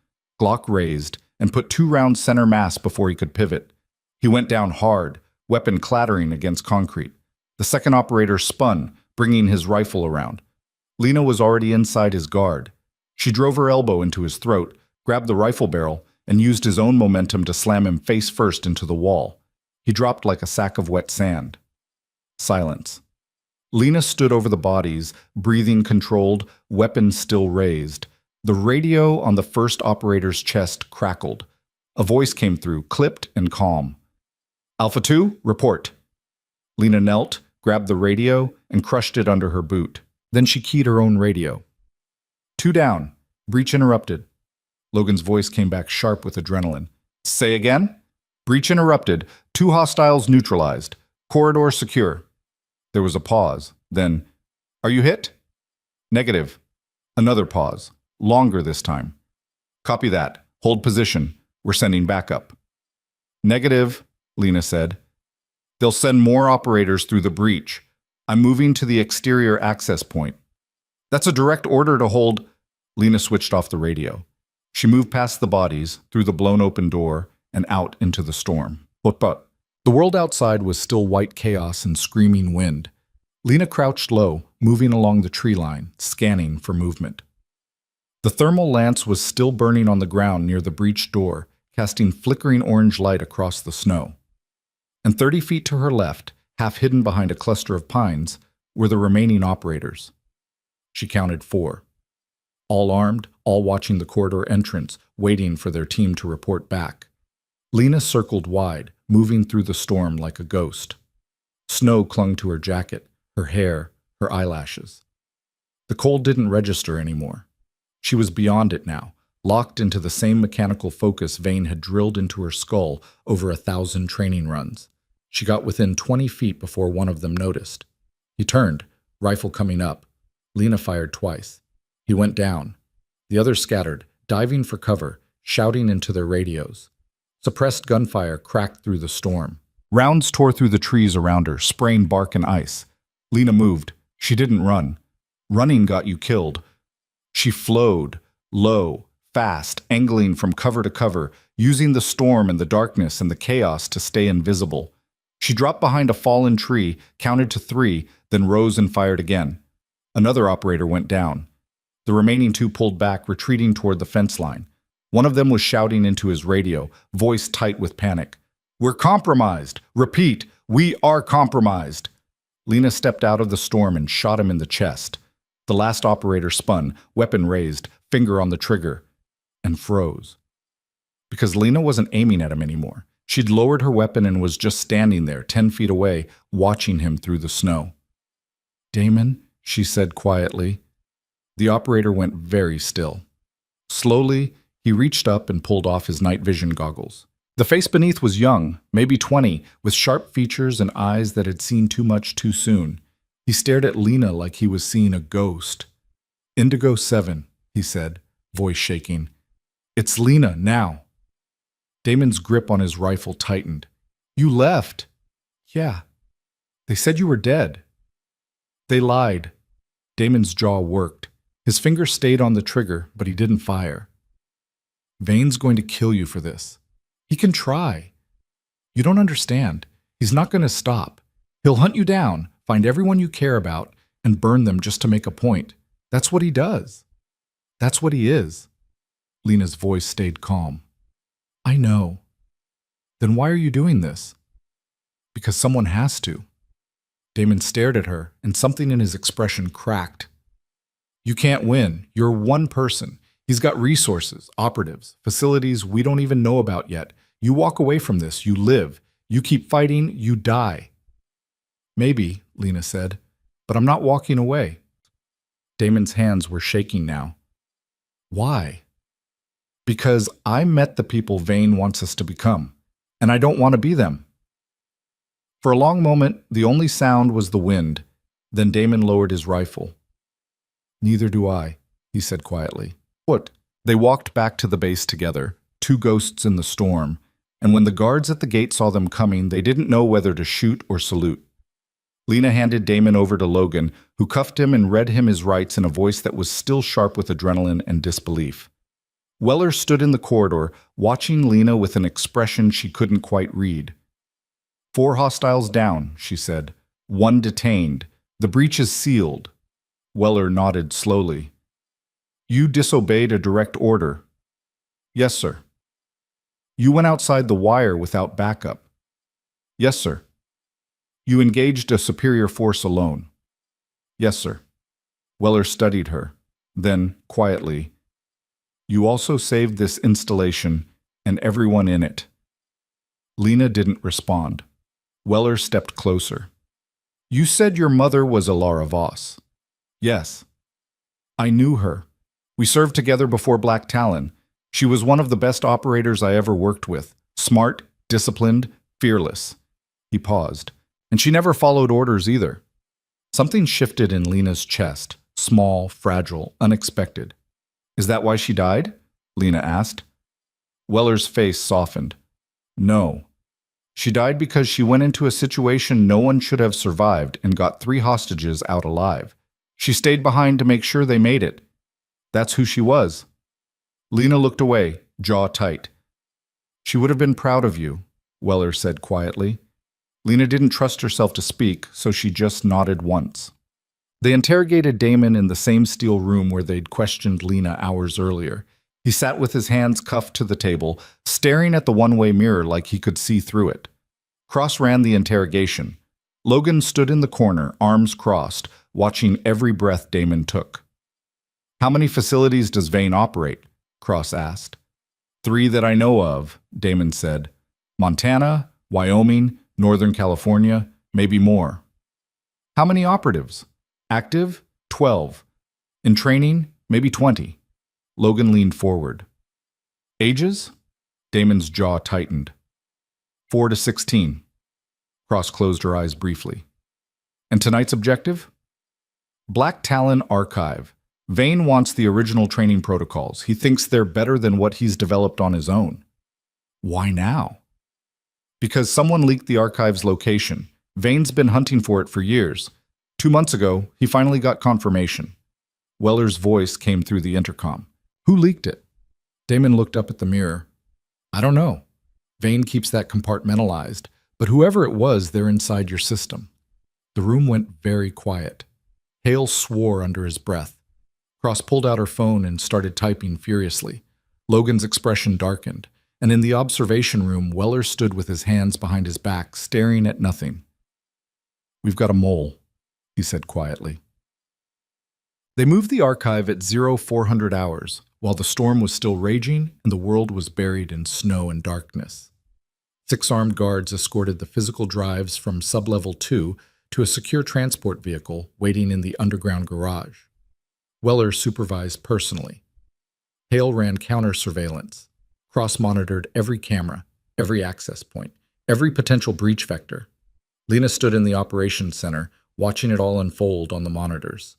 Glock raised and put 2 rounds center mass before he could pivot. He went down hard, weapon clattering against concrete. The second operator spun, bringing his rifle around. Lena was already inside his guard. She drove her elbow into his throat, grabbed the rifle barrel, and used his own momentum to slam him face first into the wall. He dropped like a sack of wet sand. Silence. Lena stood over the bodies, breathing controlled, weapon still raised. The radio on the first operator's chest crackled. A voice came through, clipped and calm. "Alpha 2, report." Lena knelt, grabbed the radio, and crushed it under her boot. Then she keyed her own radio. 2 down. Breach interrupted. Logan's voice came back sharp with adrenaline. "Say again?" "Breach interrupted. 2 hostiles neutralized. Corridor secure." There was a pause. Then, "Are you hit?" "Negative." Another pause. Longer this time. "Copy that. Hold position. We're sending backup." "Negative," Lena said. "They'll send more operators through the breach. I'm moving to the exterior access point." "That's a direct order to hold." Lena switched off the radio. She moved past the bodies, through the blown open door, and out into the storm. But the world outside was still white chaos and screaming wind. Lena crouched low, moving along the tree line, scanning for movement. The thermal lance was still burning on the ground near the breached door, casting flickering orange light across the snow. And 30 feet to her left, half hidden behind a cluster of pines, were the remaining operators. She counted 4. All armed, all watching the corridor entrance, waiting for their team to report back. Lena circled wide, moving through the storm like a ghost. Snow clung to her jacket, her hair, her eyelashes. The cold didn't register anymore. She was beyond it now, locked into the same mechanical focus Vane had drilled into her skull over 1,000 training runs. She got within 20 feet before one of them noticed. He turned, rifle coming up. Lena fired twice. He went down. The others scattered, diving for cover, shouting into their radios. Suppressed gunfire cracked through the storm. Rounds tore through the trees around her, spraying bark and ice. Lena moved. She didn't run. Running got you killed. She flowed, low, fast, angling from cover to cover, using the storm and the darkness and the chaos to stay invisible. She dropped behind a fallen tree, counted to 3, then rose and fired again. Another operator went down. The remaining 2 pulled back, retreating toward the fence line. One of them was shouting into his radio, voice tight with panic. "We're compromised! Repeat, we are compromised!" Lena stepped out of the storm and shot him in the chest. The last operator spun, weapon raised, finger on the trigger, and froze. Because Lena wasn't aiming at him anymore. She'd lowered her weapon and was just standing there, 10 feet away, watching him through the snow. "Damon," she said quietly. The operator went very still. Slowly, he reached up and pulled off his night vision goggles. The face beneath was young, maybe 20, with sharp features and eyes that had seen too much too soon. He stared at Lena like he was seeing a ghost. "Indigo 7, he said, voice shaking. "It's Lena, now." Damon's grip on his rifle tightened. "You left." "Yeah. They said you were dead." "They lied." Damon's jaw worked. His finger stayed on the trigger, but he didn't fire. "Vane's going to kill you for this. He can try. You don't understand. He's not going to stop. He'll hunt you down, find everyone you care about, and burn them just to make a point. That's what he does. That's what he is. Lena's voice stayed calm. I know. Then why are you doing this? Because someone has to. Damon stared at her, and something in his expression cracked. You can't win. You're one person. He's got resources, operatives, facilities we don't even know about yet. You walk away from this, you live. You keep fighting, you die. Maybe, Lena said, but I'm not walking away. Damon's hands were shaking now. Why? Because I met the people Vane wants us to become, and I don't want to be them. For a long moment, the only sound was the wind. Then Damon lowered his rifle. Neither do I, he said quietly. What? They walked back to the base together, two ghosts in the storm, and when the guards at the gate saw them coming, they didn't know whether to shoot or salute. Lena handed Damon over to Logan, who cuffed him and read him his rights in a voice that was still sharp with adrenaline and disbelief. Weller stood in the corridor, watching Lena with an expression she couldn't quite read. 4 hostiles down, she said. 1 detained. The breach is sealed. Weller nodded slowly. You disobeyed a direct order. Yes, sir. You went outside the wire without backup. Yes, sir. You engaged a superior force alone. Yes, sir. Weller studied her. Then, quietly, you also saved this installation and everyone in it. Lena didn't respond. Weller stepped closer. You said your mother was a Lara Voss. Yes. I knew her. We served together before Black Talon. She was one of the best operators I ever worked with. Smart, disciplined, fearless. He paused. And she never followed orders either. Something shifted in Lena's chest. Small, fragile, unexpected. Is that why she died? Lena asked. Weller's face softened. No. She died because she went into a situation no one should have survived and got 3 hostages out alive. She stayed behind to make sure they made it. That's who she was. Lena looked away, jaw tight. She would have been proud of you, Weller said quietly. Lena didn't trust herself to speak, so she just nodded once. They interrogated Damon in the same steel room where they'd questioned Lena hours earlier. He sat with his hands cuffed to the table, staring at the one-way mirror like he could see through it. Cross ran the interrogation. Logan stood in the corner, arms crossed, watching every breath Damon took. How many facilities does Vane operate? Cross asked. 3 that I know of, Damon said. Montana, Wyoming, Northern California, maybe more. How many operatives? Active? 12. In training? Maybe 20. Logan leaned forward. Ages? Damon's jaw tightened. 4 to 16. Cross closed her eyes briefly. And tonight's objective? Black Talon Archive. Vane wants the original training protocols. He thinks they're better than what he's developed on his own. Why now? Because someone leaked the archive's location. Vane's been hunting for it for years. 2 months ago, he finally got confirmation. Weller's voice came through the intercom. Who leaked it? Damon looked up at the mirror. I don't know. Vane keeps that compartmentalized, but whoever it was, they're inside your system. The room went very quiet. Hale swore under his breath. Cross pulled out her phone and started typing furiously. Logan's expression darkened, and in the observation room, Weller stood with his hands behind his back, staring at nothing. We've got a mole, he said quietly. They moved the archive at 0400 hours, while the storm was still raging and the world was buried in snow and darkness. 6 armed guards escorted the physical drives from sublevel 2 to a secure transport vehicle waiting in the underground garage. Weller supervised personally. Hale ran counter-surveillance. Cross monitored every camera, every access point, every potential breach vector. Lena stood in the operations center, watching it all unfold on the monitors.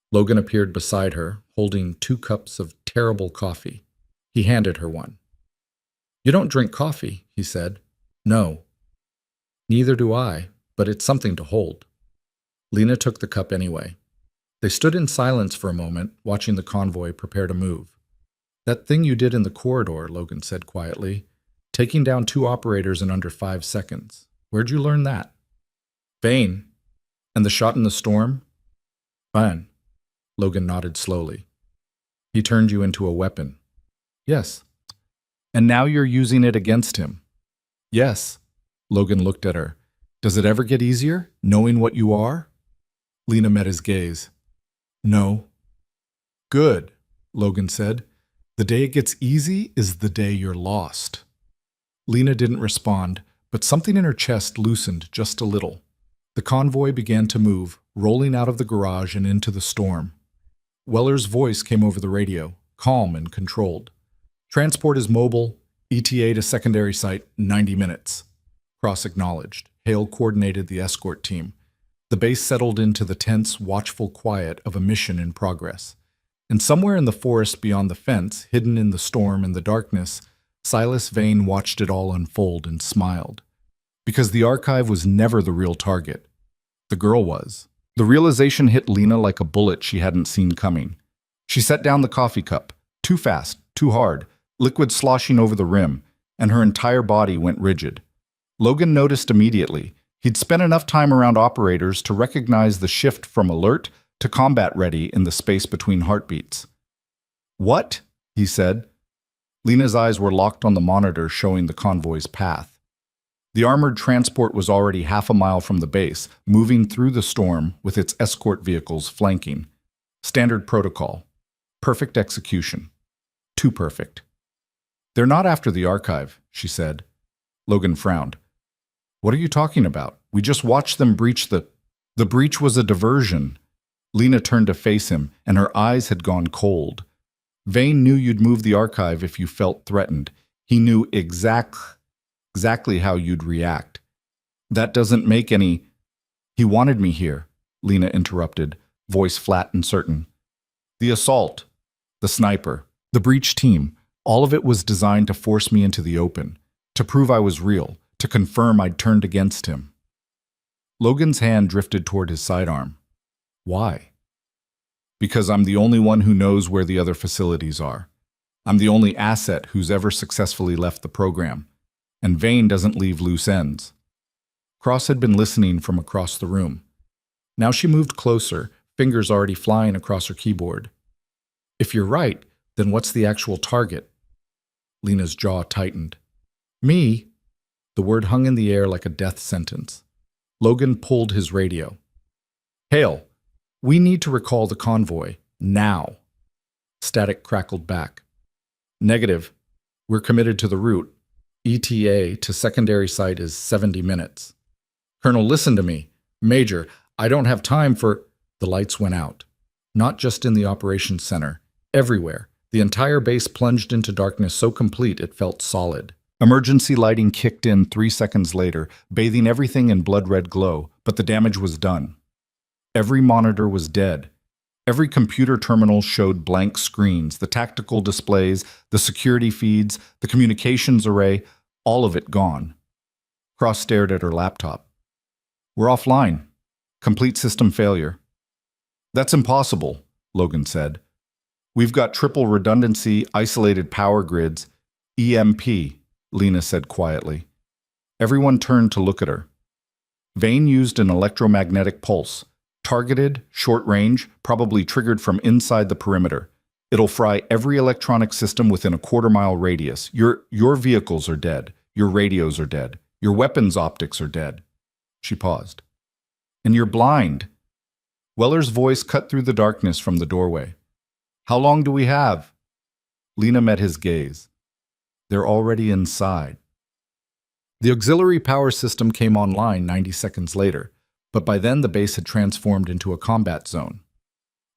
Logan appeared beside her, holding 2 cups of terrible coffee. He handed her one. You don't drink coffee, he said. No. Neither do I, but it's something to hold. Lena took the cup anyway. They stood in silence for a moment, watching the convoy prepare to move. That thing you did in the corridor, Logan said quietly, taking down 2 operators in under 5 seconds. Where'd you learn that? Vane. And the shot in the storm? Fine. Logan nodded slowly. He turned you into a weapon. Yes. And now you're using it against him. Yes. Logan looked at her. Does it ever get easier, knowing what you are? Lena met his gaze. No. Good, Logan said. The day it gets easy is the day you're lost. Lena didn't respond, but something in her chest loosened just a little. The convoy began to move, rolling out of the garage and into the storm. Weller's voice came over the radio, calm and controlled. Transport is mobile, ETA to secondary site, 90 minutes. Cross acknowledged. Hale coordinated the escort team. The base settled into the tense, watchful quiet of a mission in progress. And somewhere in the forest beyond the fence, hidden in the storm and the darkness, Silas Vane watched it all unfold and smiled. Because the archive was never the real target. The girl was. The realization hit Lena like a bullet she hadn't seen coming. She set down the coffee cup, too fast, too hard, liquid sloshing over the rim, and her entire body went rigid. Logan noticed immediately. He'd spent enough time around operators to recognize the shift from alert to combat ready in the space between heartbeats. What? He said. Lena's eyes were locked on the monitor showing the convoy's path. The armored transport was already half a mile from the base, moving through the storm with its escort vehicles flanking. Standard protocol. Perfect execution. Too perfect. They're not after the archive, she said. Logan frowned. What are you talking about? We just watched them breach the... The breach was a diversion. Lena turned to face him, and her eyes had gone cold. Vane knew you'd move the archive if you felt threatened. He knew exactly how you'd react. That doesn't make any... He wanted me here, Lena interrupted, voice flat and certain. The assault, the sniper, the breach team, all of it was designed to force me into the open, to prove I was real, to confirm I'd turned against him. Logan's hand drifted toward his sidearm. Why? Because I'm the only one who knows where the other facilities are. I'm the only asset who's ever successfully left the program. And Vane doesn't leave loose ends. Cross had been listening from across the room. Now she moved closer, fingers already flying across her keyboard. If you're right, then what's the actual target? Lena's jaw tightened. Me? The word hung in the air like a death sentence. Logan pulled his radio. Hale, we need to recall the convoy, now. Static crackled back. Negative. We're committed to the route. ETA to secondary site is 70 minutes. Colonel, listen to me. Major, I don't have time for... The lights went out. Not just in the operations center. Everywhere. The entire base plunged into darkness so complete it felt solid. Emergency lighting kicked in 3 seconds later, bathing everything in blood-red glow, but the damage was done. Every monitor was dead. Every computer terminal showed blank screens, the tactical displays, the security feeds, the communications array, all of it gone. Cross stared at her laptop. We're offline. Complete system failure. That's impossible, Logan said. We've got triple redundancy, isolated power grids, EMP, Lena said quietly. Everyone turned to look at her. Vane used an electromagnetic pulse. Targeted, short range, probably triggered from inside the perimeter. It'll fry every electronic system within a quarter-mile radius. Your vehicles are dead. Your radios are dead. Your weapons optics are dead. She paused. And you're blind. Weller's voice cut through the darkness from the doorway. How long do we have? Lena met his gaze. They're already inside. The auxiliary power system came online 90 seconds later, but by then the base had transformed into a combat zone.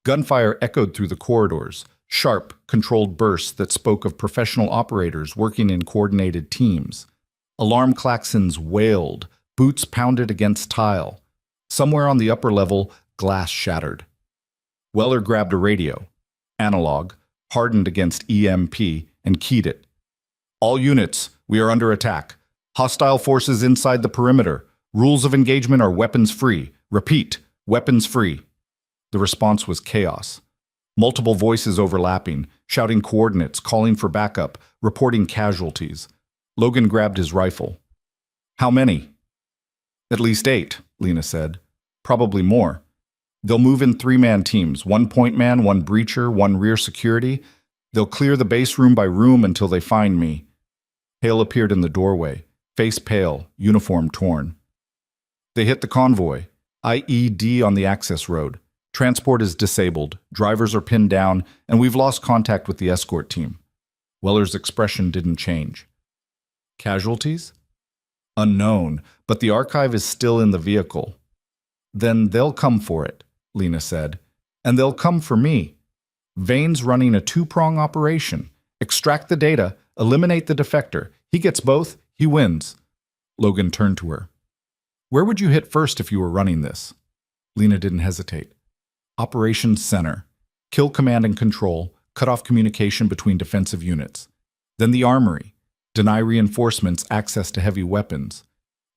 Gunfire echoed through the corridors, sharp, controlled bursts that spoke of professional operators working in coordinated teams. Alarm klaxons wailed, boots pounded against tile. Somewhere on the upper level, glass shattered. Weller grabbed a radio, analog, hardened against EMP, and keyed it. All units, we are under attack. Hostile forces inside the perimeter. Rules of engagement are weapons free. Repeat, weapons free. The response was chaos. Multiple voices overlapping, shouting coordinates, calling for backup, reporting casualties. Logan grabbed his rifle. How many? At least 8, Lena said. Probably more. They'll move in 3-man teams, 1 point man, 1 breacher, 1 rear security. They'll clear the base room by room until they find me. Hale appeared in the doorway, face pale, uniform torn. They hit the convoy, IED on the access road. Transport is disabled, drivers are pinned down, and we've lost contact with the escort team. Weller's expression didn't change. Casualties? Unknown, but the archive is still in the vehicle. Then they'll come for it, Lena said. And they'll come for me. Vane's running a 2-prong operation. Extract the data, eliminate the defector. He gets both, he wins. Logan turned to her. Where would you hit first if you were running this? Lena didn't hesitate. Operations Center. Kill command and control, cut off communication between defensive units. Then the armory. Deny reinforcements access to heavy weapons.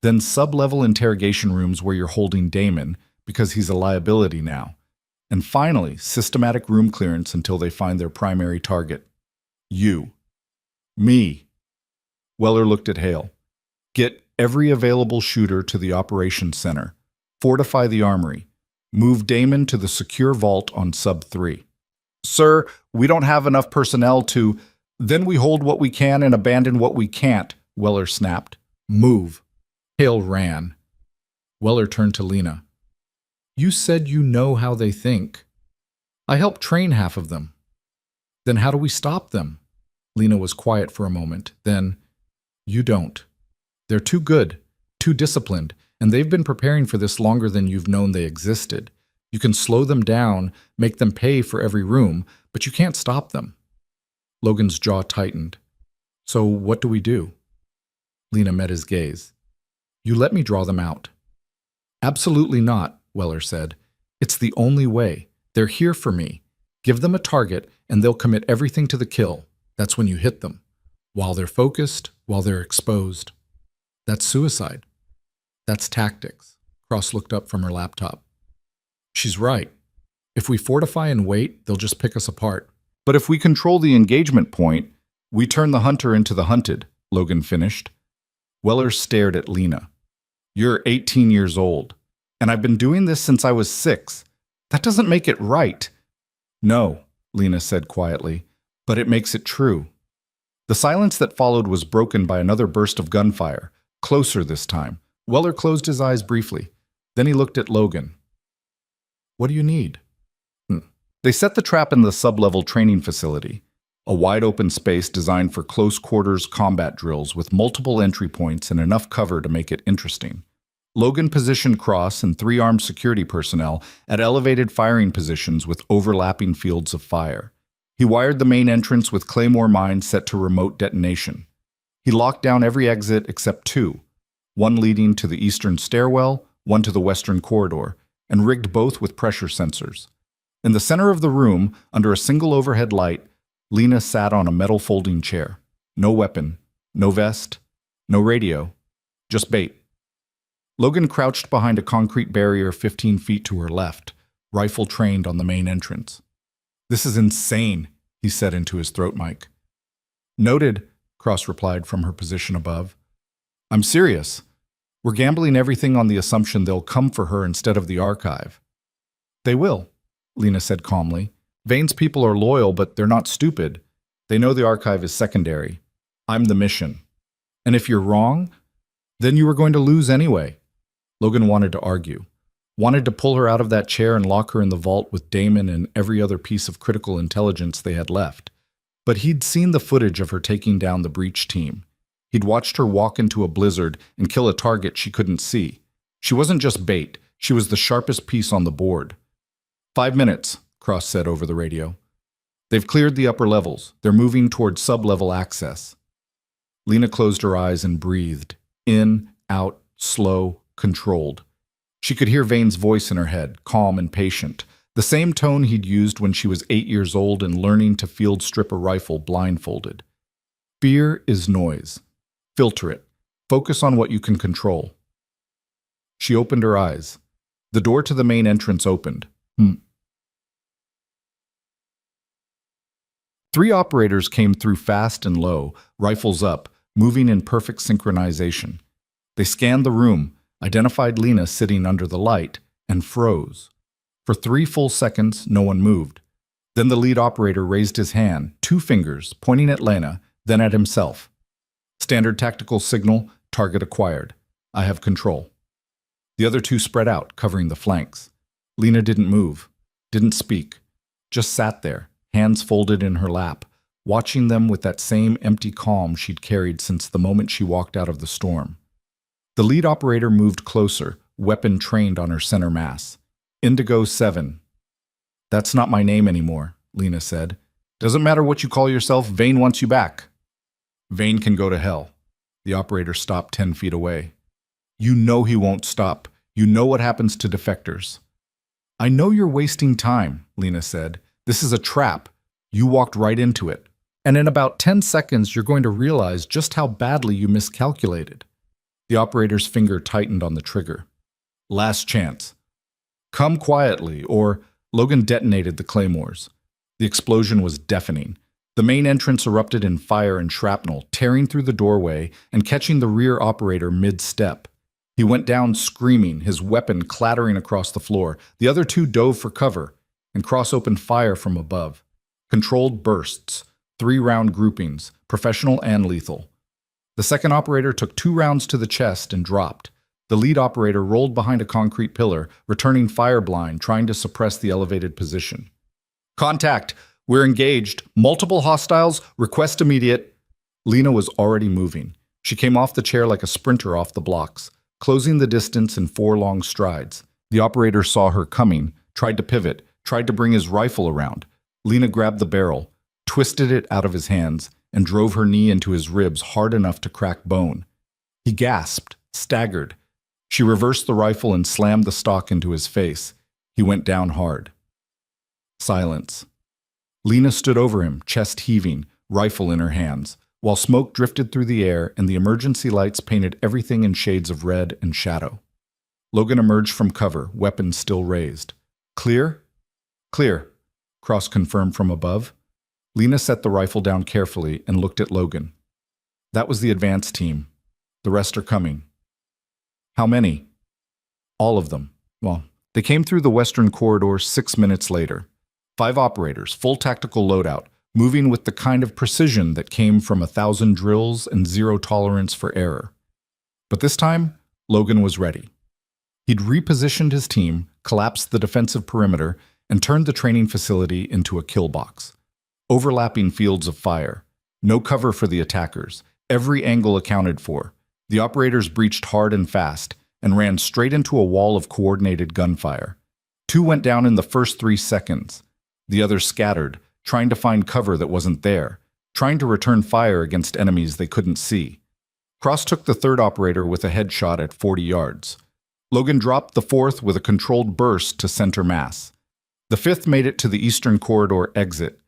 Then sub-level interrogation rooms where you're holding Damon, because he's a liability now. And finally, systematic room clearance until they find their primary target. You. Me. Weller looked at Hale. Get every available shooter to the operations center. Fortify the armory. Move Damon to the secure vault on Sub-3. Sir, we don't have enough personnel to... Then we hold what we can and abandon what we can't, Weller snapped. Move. Hale ran. Weller turned to Lena. You said you know how they think. I helped train half of them. Then how do we stop them? Lena was quiet for a moment. Then, you don't. They're too good, too disciplined, and they've been preparing for this longer than you've known they existed. You can slow them down, make them pay for every room, but you can't stop them. Logan's jaw tightened. So what do we do? Lena met his gaze. You let me draw them out. Absolutely not, Weller said. It's the only way. They're here for me. Give them a target, and they'll commit everything to the kill. That's when you hit them. While they're focused, while they're exposed. That's suicide. That's tactics. Cross looked up from her laptop. She's right. If we fortify and wait, they'll just pick us apart. But if we control the engagement point, we turn the hunter into the hunted, Logan finished. Weller stared at Lena. You're 18 years old, and I've been doing this since I was 6. That doesn't make it right. No, Lena said quietly, but it makes it true. The silence that followed was broken by another burst of gunfire, closer this time. Weller closed his eyes briefly. Then he looked at Logan. What do you need? They set the trap in the sub-level training facility, a wide-open space designed for close-quarters combat drills with multiple entry points and enough cover to make it interesting. Logan positioned Cross and 3 armed security personnel at elevated firing positions with overlapping fields of fire. He wired the main entrance with claymore mines set to remote detonation. He locked down every exit except 2, one leading to the eastern stairwell, one to the western corridor, and rigged both with pressure sensors. In the center of the room, under a single overhead light, Lena sat on a metal folding chair. No weapon, no vest, no radio, just bait. Logan crouched behind a concrete barrier 15 feet to her left, rifle trained on the main entrance. This is insane, he said into his throat mic. Noted, Cross replied from her position above. I'm serious. We're gambling everything on the assumption they'll come for her instead of the archive. They will, Lena said calmly. Vane's people are loyal, but they're not stupid. They know the archive is secondary. I'm the mission. And if you're wrong, then you were going to lose anyway. Logan wanted to argue. Wanted to pull her out of that chair and lock her in the vault with Damon and every other piece of critical intelligence they had left. But he'd seen the footage of her taking down the breach team. He'd watched her walk into a blizzard and kill a target she couldn't see. She wasn't just bait. She was the sharpest piece on the board. 5 minutes, Cross said over the radio. They've cleared the upper levels. They're moving toward sub-level access. Lena closed her eyes and breathed. In, out, slow, controlled. She could hear Vane's voice in her head, calm and patient, the same tone he'd used when she was 8 years old and learning to field strip a rifle blindfolded. Fear is noise. Filter it. Focus on what you can control. She opened her eyes. The door to the main entrance opened. 3 operators came through fast and low, rifles up, moving in perfect synchronization. They scanned the room, identified Lena sitting under the light, and froze. For 3 full seconds, no one moved. Then the lead operator raised his hand, 2 fingers, pointing at Lena, then at himself. Standard tactical signal, target acquired. I have control. The other 2 spread out, covering the flanks. Lena didn't move, didn't speak, just sat there, hands folded in her lap, watching them with that same empty calm she'd carried since the moment she walked out of the storm. The lead operator moved closer, weapon trained on her center mass. Indigo 7. That's not my name anymore, Lena said. Doesn't matter what you call yourself, Vane wants you back. Vane can go to hell. The operator stopped 10 feet away. You know he won't stop. You know what happens to defectors. I know you're wasting time, Lena said. This is a trap. You walked right into it. And in about 10 seconds, you're going to realize just how badly you miscalculated. The operator's finger tightened on the trigger. Last chance. Come quietly, or Logan detonated the claymores. The explosion was deafening. The main entrance erupted in fire and shrapnel, tearing through the doorway and catching the rear operator mid-step. He went down screaming, his weapon clattering across the floor. The other 2 dove for cover, and Cross opened fire from above. Controlled bursts, 3-round groupings, professional and lethal. The second operator took 2 rounds to the chest and dropped. The lead operator rolled behind a concrete pillar, returning fire blind, trying to suppress the elevated position. Contact! We're engaged. Multiple hostiles. Request immediate. Lena was already moving. She came off the chair like a sprinter off the blocks, closing the distance in 4 long strides. The operator saw her coming, tried to pivot, tried to bring his rifle around. Lena grabbed the barrel, twisted it out of his hands, and drove her knee into his ribs hard enough to crack bone. He gasped, staggered. She reversed the rifle and slammed the stock into his face. He went down hard. Silence. Lena stood over him, chest heaving, rifle in her hands, while smoke drifted through the air and the emergency lights painted everything in shades of red and shadow. Logan emerged from cover, weapon still raised. Clear? Clear, Cross confirmed from above. Lena set the rifle down carefully and looked at Logan. That was the advance team. The rest are coming. How many? All of them. Well, they came through the western corridor 6 minutes later. 5 operators, full tactical loadout, moving with the kind of precision that came from 1,000 drills and 0 tolerance for error. But this time, Logan was ready. He'd repositioned his team, collapsed the defensive perimeter, and turned the training facility into a kill box. Overlapping fields of fire. No cover for the attackers. Every angle accounted for. The operators breached hard and fast, and ran straight into a wall of coordinated gunfire. 2 went down in the first 3 seconds. The others scattered, trying to find cover that wasn't there, trying to return fire against enemies they couldn't see. Cross took the 3rd operator with a headshot at 40 yards. Logan dropped the 4th with a controlled burst to center mass. The 5th made it to the eastern corridor exit,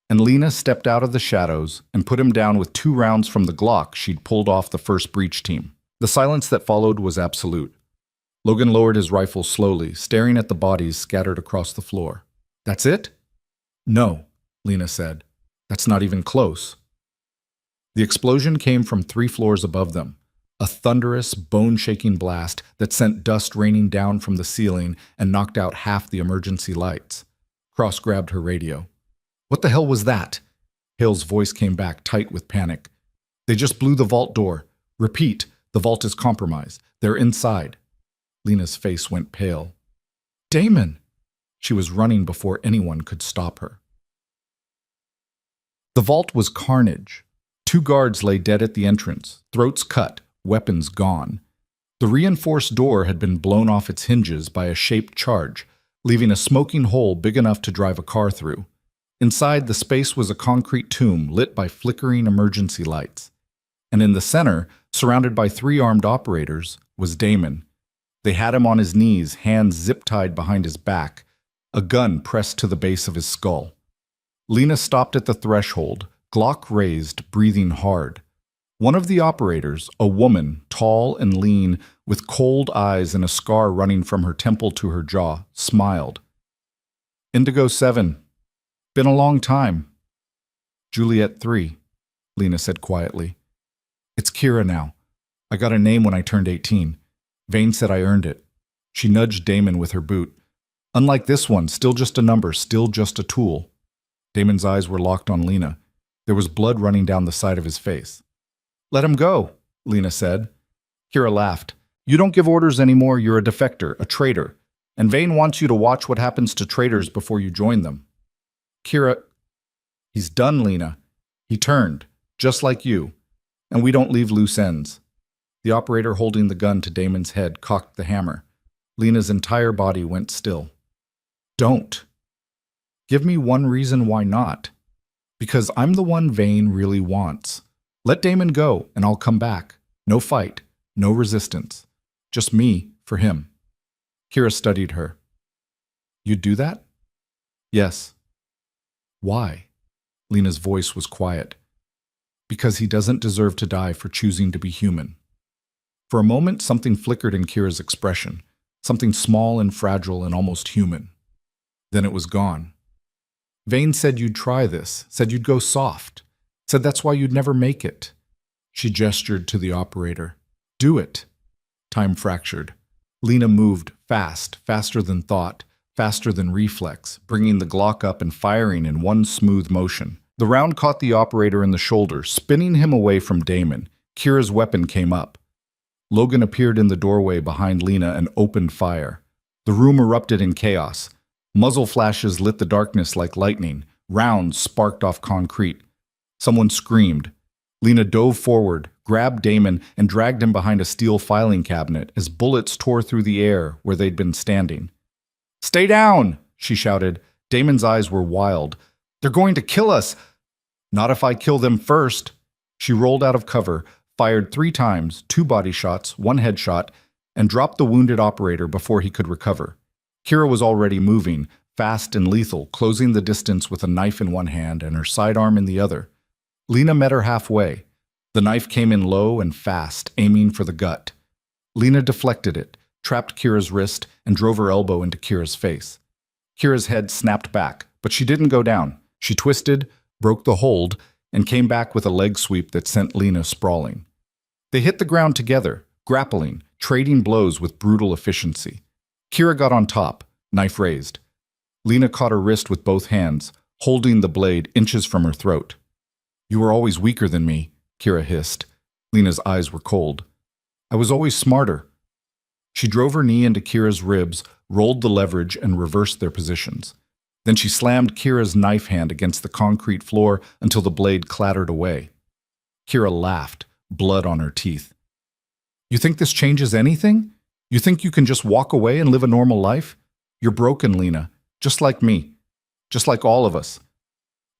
and Lena stepped out of the shadows and put him down with 2 rounds from the Glock she'd pulled off the first breach team. The silence that followed was absolute. Logan lowered his rifle slowly, staring at the bodies scattered across the floor. That's it? No, Lena said. That's not even close. The explosion came from 3 floors above them, a thunderous, bone-shaking blast that sent dust raining down from the ceiling and knocked out half the emergency lights. Cross grabbed her radio. What the hell was that? Hale's voice came back tight with panic. They just blew the vault door. Repeat, the vault is compromised. They're inside. Lena's face went pale. Damon! She was running before anyone could stop her. The vault was carnage. 2 guards lay dead at the entrance, throats cut, weapons gone. The reinforced door had been blown off its hinges by a shaped charge, leaving a smoking hole big enough to drive a car through. Inside, the space was a concrete tomb lit by flickering emergency lights. And in the center, surrounded by 3 armed operators, was Damon. They had him on his knees, hands zip-tied behind his back, a gun pressed to the base of his skull. Lena stopped at the threshold, Glock raised, breathing hard. One of the operators, a woman, tall and lean, with cold eyes and a scar running from her temple to her jaw, smiled. Indigo 7. Been a long time. Juliet 3, Lena said quietly. It's Kira now. I got a name when I turned 18. Vane said I earned it. She nudged Damon with her boot. Unlike this one, still just a number, still just a tool. Damon's eyes were locked on Lena. There was blood running down the side of his face. Let him go, Lena said. Kira laughed. You don't give orders anymore, you're a defector, a traitor. And Vane wants you to watch what happens to traitors before you join them. Kira, he's done, Lena. He turned, just like you. And we don't leave loose ends. The operator holding the gun to Damon's head cocked the hammer. Lena's entire body went still. Don't. Give me one reason why not. Because I'm the one Vane really wants. Let Damon go, and I'll come back. No fight, no resistance. Just me for him. Kira studied her. You'd do that? Yes. Why? Lena's voice was quiet. Because he doesn't deserve to die for choosing to be human. For a moment, something flickered in Kira's expression, something small and fragile and almost human. Then it was gone. Vane said you'd try this, said you'd go soft, said that's why you'd never make it. She gestured to the operator. Do it. Time fractured. Lena moved, fast, faster than thought, faster than reflex, bringing the Glock up and firing in one smooth motion. The round caught the operator in the shoulder, spinning him away from Damon. Kira's weapon came up. Logan appeared in the doorway behind Lena and opened fire. The room erupted in chaos. Muzzle flashes lit the darkness like lightning. Rounds sparked off concrete. Someone screamed. Lena dove forward, grabbed Damon, and dragged him behind a steel filing cabinet as bullets tore through the air where they'd been standing. Stay down, she shouted. Damon's eyes were wild. They're going to kill us. Not if I kill them first. She rolled out of cover, fired 3 times, 2 body shots, 1 headshot, and dropped the wounded operator before he could recover. Kira was already moving, fast and lethal, closing the distance with a knife in one hand and her sidearm in the other. Lena met her halfway. The knife came in low and fast, aiming for the gut. Lena deflected it, trapped Kira's wrist, and drove her elbow into Kira's face. Kira's head snapped back, but she didn't go down. She twisted, broke the hold, and came back with a leg sweep that sent Lena sprawling. They hit the ground together, grappling, trading blows with brutal efficiency. Kira got on top, knife raised. Lena caught her wrist with both hands, holding the blade inches from her throat. You were always weaker than me, Kira hissed. Lena's eyes were cold. I was always smarter. She drove her knee into Kira's ribs, rolled the leverage, and reversed their positions. Then she slammed Kira's knife hand against the concrete floor until the blade clattered away. Kira laughed, blood on her teeth. You think this changes anything? You think you can just walk away and live a normal life? You're broken, Lena, just like me, just like all of us.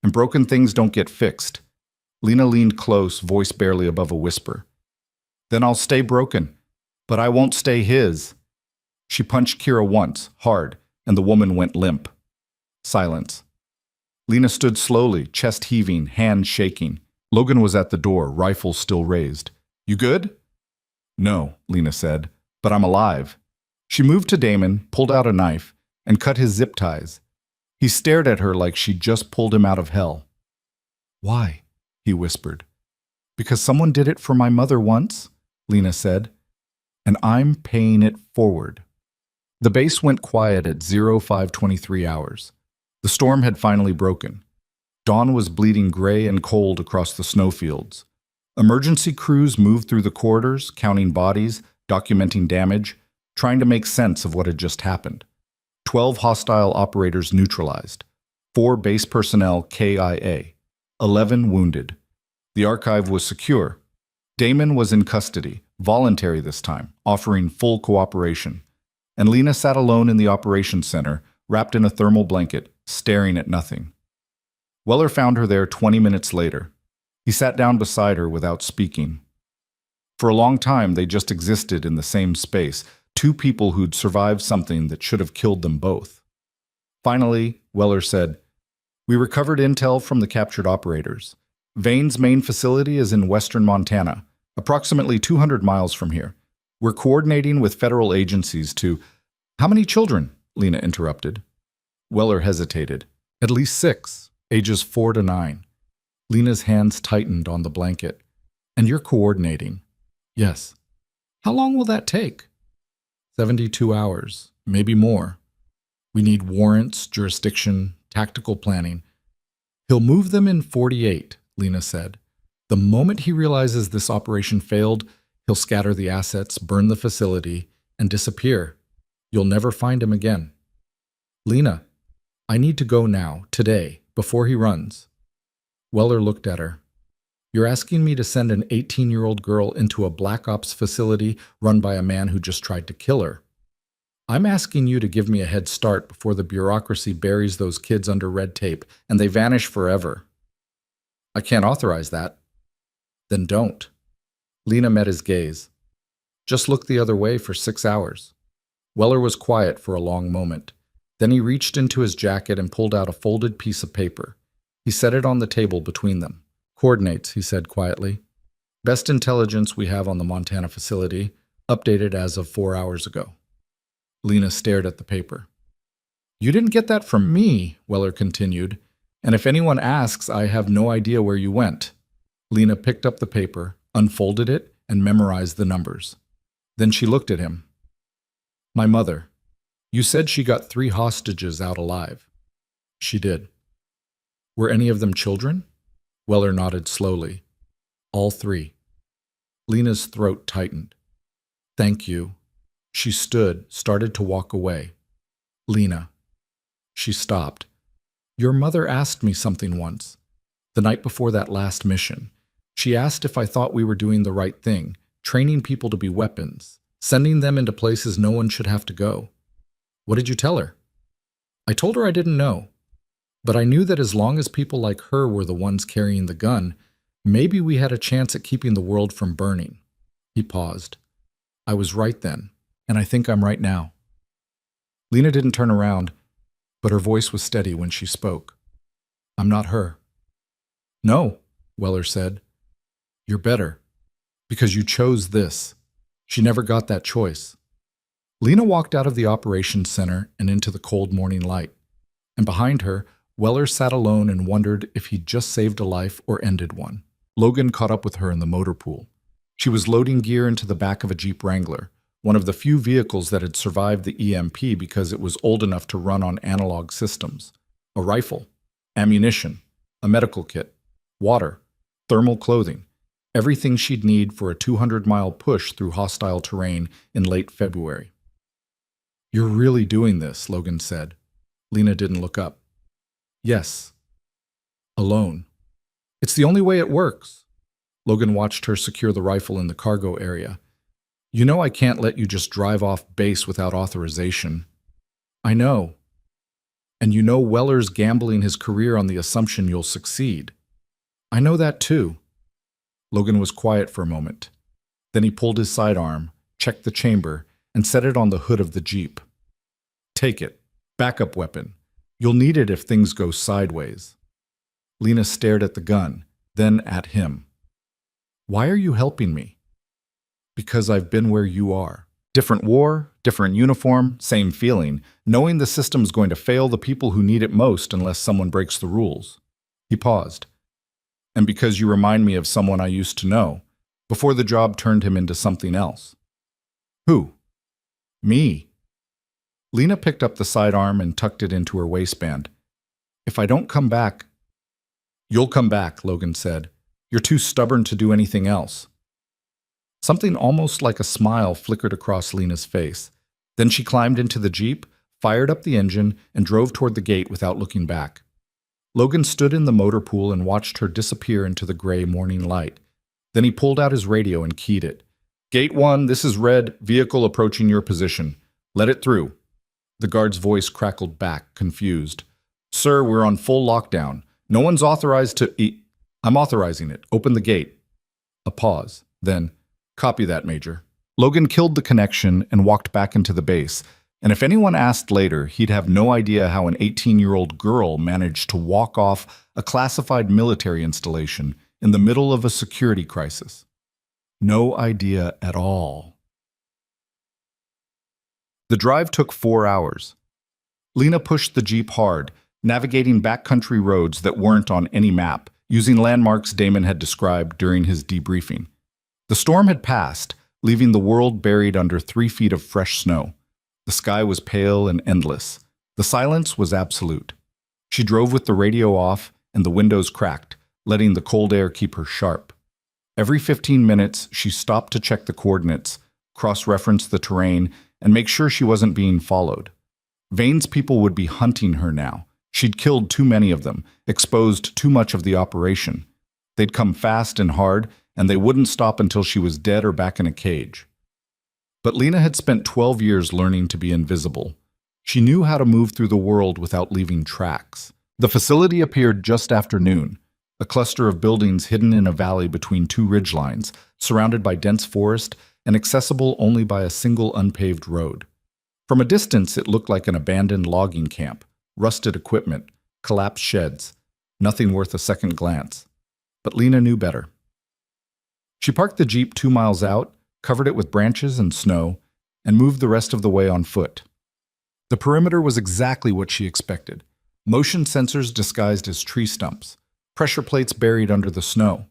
And broken things don't get fixed. Lena leaned close, voice barely above a whisper. Then I'll stay broken, but I won't stay his. She punched Kira once, hard, and the woman went limp. Silence. Lena stood slowly, chest heaving, hand shaking. Logan was at the door, rifle still raised. You good? No, Lena said, but I'm alive. She moved to Damon, pulled out a knife, and cut his zip ties. He stared at her like she'd just pulled him out of hell. Why? He whispered. Because someone did it for my mother once, Lena said, and I'm paying it forward. The base went quiet at 0523 hours. The storm had finally broken. Dawn was bleeding gray and cold across the snowfields. Emergency crews moved through the corridors, counting bodies, documenting damage, trying to make sense of what had just happened. 12 hostile operators neutralized, 4 base personnel KIA, 11 wounded. The archive was secure. Damon was in custody, voluntary this time, offering full cooperation. And Lena sat alone in the operations center, wrapped in a thermal blanket, staring at nothing. Weller found her there 20 minutes later. He sat down beside her without speaking. For a long time, they just existed in the same space, 2 people who'd survived something that should have killed them both. Finally, Weller said, We recovered intel from the captured operators. Vane's main facility is in western Montana, approximately 200 miles from here. We're coordinating with federal agencies to— How many children? Lena interrupted. Weller hesitated. At least 6, ages 4 to 9. Lena's hands tightened on the blanket. And you're coordinating? Yes. How long will that take? 72 hours, maybe more. We need warrants, jurisdiction, tactical planning. He'll move them in 48, Lena said. The moment he realizes this operation failed, he'll scatter the assets, burn the facility, and disappear. You'll never find him again. Lena, I need to go now, today, before he runs. Weller looked at her. You're asking me to send an 18-year-old girl into a black ops facility run by a man who just tried to kill her. I'm asking you to give me a head start before the bureaucracy buries those kids under red tape and they vanish forever. I can't authorize that. Then don't. Lena met his gaze. Just look the other way for 6 hours. Weller was quiet for a long moment. Then he reached into his jacket and pulled out a folded piece of paper. He set it on the table between them. Coordinates, he said quietly. Best intelligence we have on the Montana facility, updated as of 4 hours ago. Lena stared at the paper. You didn't get that from me, Weller continued, and if anyone asks, I have no idea where you went. Lena picked up the paper, unfolded it, and memorized the numbers. Then she looked at him. My mother. You said she got 3 hostages out alive. She did. Were any of them children? Weller nodded slowly. All 3. Lena's throat tightened. Thank you. She stood, started to walk away. Lena. She stopped. Your mother asked me something once. The night before that last mission. She asked if I thought we were doing the right thing, training people to be weapons, sending them into places no one should have to go. What did you tell her? I told her I didn't know. But I knew that as long as people like her were the ones carrying the gun, maybe we had a chance at keeping the world from burning. He paused. I was right then, and I think I'm right now. Lena didn't turn around, but her voice was steady when she spoke. I'm not her. No, Weller said. You're better, because you chose this. She never got that choice. Lena walked out of the operations center and into the cold morning light, and behind her, Weller sat alone and wondered if he'd just saved a life or ended one. Logan caught up with her in the motor pool. She was loading gear into the back of a Jeep Wrangler, one of the few vehicles that had survived the EMP because it was old enough to run on analog systems. A rifle, ammunition, a medical kit, water, thermal clothing, everything she'd need for a 200-mile push through hostile terrain in late February. You're really doing this, Logan said. Lena didn't look up. Yes. Alone. It's the only way it works. Logan watched her secure the rifle in the cargo area. You know I can't let you just drive off base without authorization. I know. And you know Weller's gambling his career on the assumption you'll succeed. I know that too. Logan was quiet for a moment. Then he pulled his sidearm, checked the chamber, and set it on the hood of the Jeep. Take it. Backup weapon. You'll need it if things go sideways. Lena stared at the gun, then at him. Why are you helping me? Because I've been where you are. Different war, different uniform, same feeling, knowing the system's going to fail the people who need it most unless someone breaks the rules. He paused. And because you remind me of someone I used to know, before the job turned him into something else. Who? Me. Lena picked up the sidearm and tucked it into her waistband. If I don't come back... You'll come back, Logan said. You're too stubborn to do anything else. Something almost like a smile flickered across Lena's face. Then she climbed into the Jeep, fired up the engine, and drove toward the gate without looking back. Logan stood in the motor pool and watched her disappear into the gray morning light. Then he pulled out his radio and keyed it. Gate 1, this is Red, vehicle approaching your position. Let it through. The guard's voice crackled back, confused. Sir, we're on full lockdown. No one's authorized to I'm authorizing it. Open the gate. A pause. Then, copy that, Major. Logan killed the connection and walked back into the base. And if anyone asked later, he'd have no idea how an 18-year-old girl managed to walk off a classified military installation in the middle of a security crisis. No idea at all. The drive took 4 hours. Lena pushed the Jeep hard, navigating backcountry roads that weren't on any map, using landmarks Damon had described during his debriefing. The storm had passed, leaving the world buried under 3 feet of fresh snow. The sky was pale and endless. The silence was absolute. She drove with the radio off and the windows cracked, letting the cold air keep her sharp. Every 15 minutes, she stopped to check the coordinates, cross-reference the terrain, and make sure she wasn't being followed. Vane's people would be hunting her now. She'd killed too many of them, exposed too much of the operation. They'd come fast and hard, and they wouldn't stop until she was dead or back in a cage. But Lena had spent 12 years learning to be invisible. She knew how to move through the world without leaving tracks. The facility appeared just after noon, a cluster of buildings hidden in a valley between two ridgelines, surrounded by dense forest and accessible only by a single unpaved road. From a distance, it looked like an abandoned logging camp, rusted equipment, collapsed sheds, nothing worth a second glance. But Lena knew better. She parked the Jeep 2 miles out, covered it with branches and snow, and moved the rest of the way on foot. The perimeter was exactly what she expected. Motion sensors disguised as tree stumps, pressure plates buried under the snow,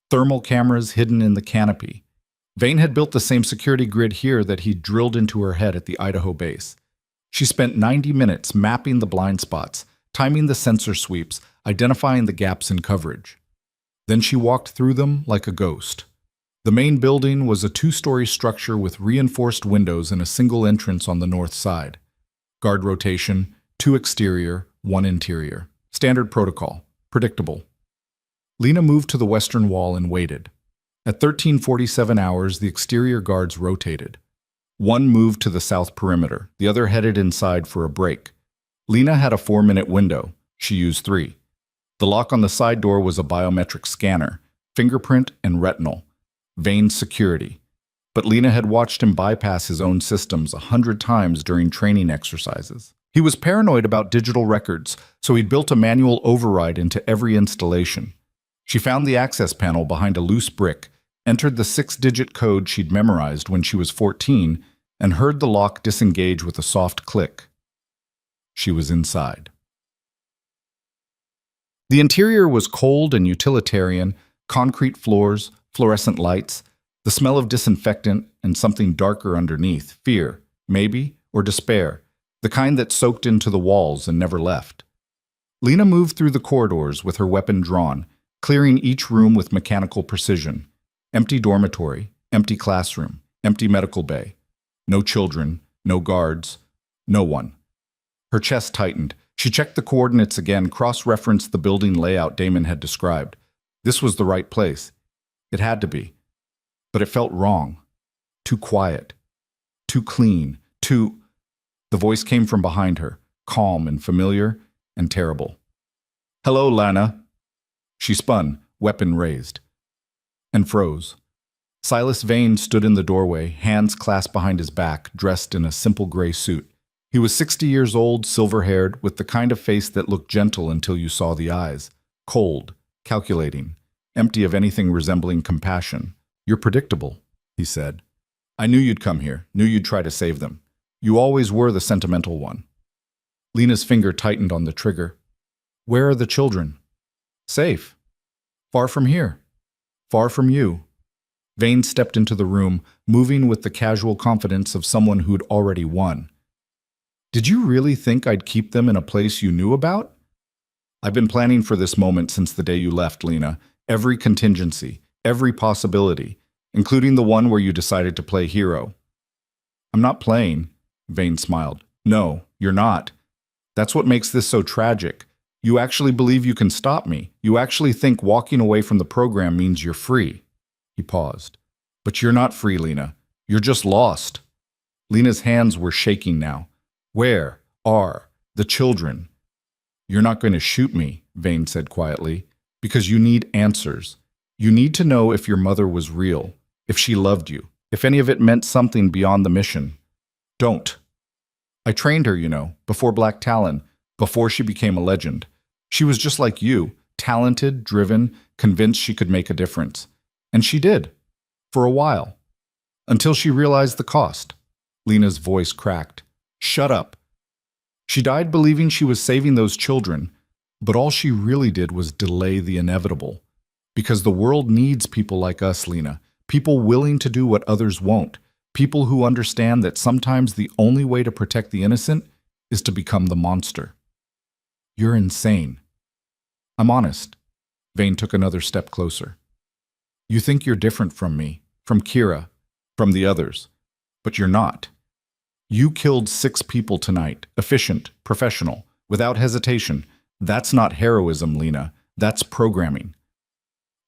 thermal cameras hidden in the canopy. Vane had built the same security grid here that he'd drilled into her head at the Idaho base. She spent 90 minutes mapping the blind spots, timing the sensor sweeps, identifying the gaps in coverage. Then she walked through them like a ghost. The main building was a 2-story structure with reinforced windows and a single entrance on the north side. Guard rotation, 2 exterior, 1 interior. Standard protocol. Predictable. Lena moved to the western wall and waited. At 13:47 hours, the exterior guards rotated. One moved to the south perimeter, the other headed inside for a break. Lena had a 4-minute window. She used 3. The lock on the side door was a biometric scanner, fingerprint and retinal. Vane's security. But Lena had watched him bypass his own systems 100 times during training exercises. He was paranoid about digital records, so he'd built a manual override into every installation. She found the access panel behind a loose brick, entered the 6-digit code she'd memorized when she was 14, and heard the lock disengage with a soft click. She was inside. The interior was cold and utilitarian, concrete floors, fluorescent lights, the smell of disinfectant, and something darker underneath, fear, maybe, or despair, the kind that soaked into the walls and never left. Lena moved through the corridors with her weapon drawn, clearing each room with mechanical precision. Empty dormitory, empty classroom, empty medical bay. No children, no guards, no one. Her chest tightened. She checked the coordinates again, cross-referenced the building layout Damon had described. This was the right place. It had to be. But it felt wrong. Too quiet. Too clean. Too... The voice came from behind her, calm and familiar and terrible. "Hello, Lana." She spun, weapon raised, and froze. Silas Vane stood in the doorway, hands clasped behind his back, dressed in a simple gray suit. He was 60 years old, silver-haired, with the kind of face that looked gentle until you saw the eyes. Cold, calculating, empty of anything resembling compassion. "You're predictable," he said. "I knew you'd come here, knew you'd try to save them. You always were the sentimental one." Lena's finger tightened on the trigger. "Where are the children?" "Safe. Far from here. Far from you." Vane stepped into the room, moving with the casual confidence of someone who'd already won. "Did you really think I'd keep them in a place you knew about?" "I've been planning for this moment since the day you left, Lena. Every contingency, every possibility, including the one where you decided to play hero." "I'm not playing," Vane smiled. "No, you're not. That's what makes this so tragic. You actually believe you can stop me. You actually think walking away from the program means you're free." He paused. "But you're not free, Lena. You're just lost." Lena's hands were shaking now. "Where are the children?" "You're not going to shoot me," Vane said quietly, "because you need answers. You need to know if your mother was real, if she loved you, if any of it meant something beyond the mission. Don't. I trained her, you know, before Black Talon, before she became a legend. She was just like you, talented, driven, convinced she could make a difference. And she did. For a while. Until she realized the cost." Lena's voice cracked. "Shut up." She died believing she was saving those children, but all she really did was delay the inevitable. Because the world needs people like us, Lena. People willing to do what others won't. People who understand that sometimes the only way to protect the innocent is to become the monster. You're insane. I'm honest. Vane took another step closer. You think you're different from me, from Kira, from the others, but you're not. You killed 6 people tonight, efficient, professional, without hesitation. That's not heroism, Lena. That's programming.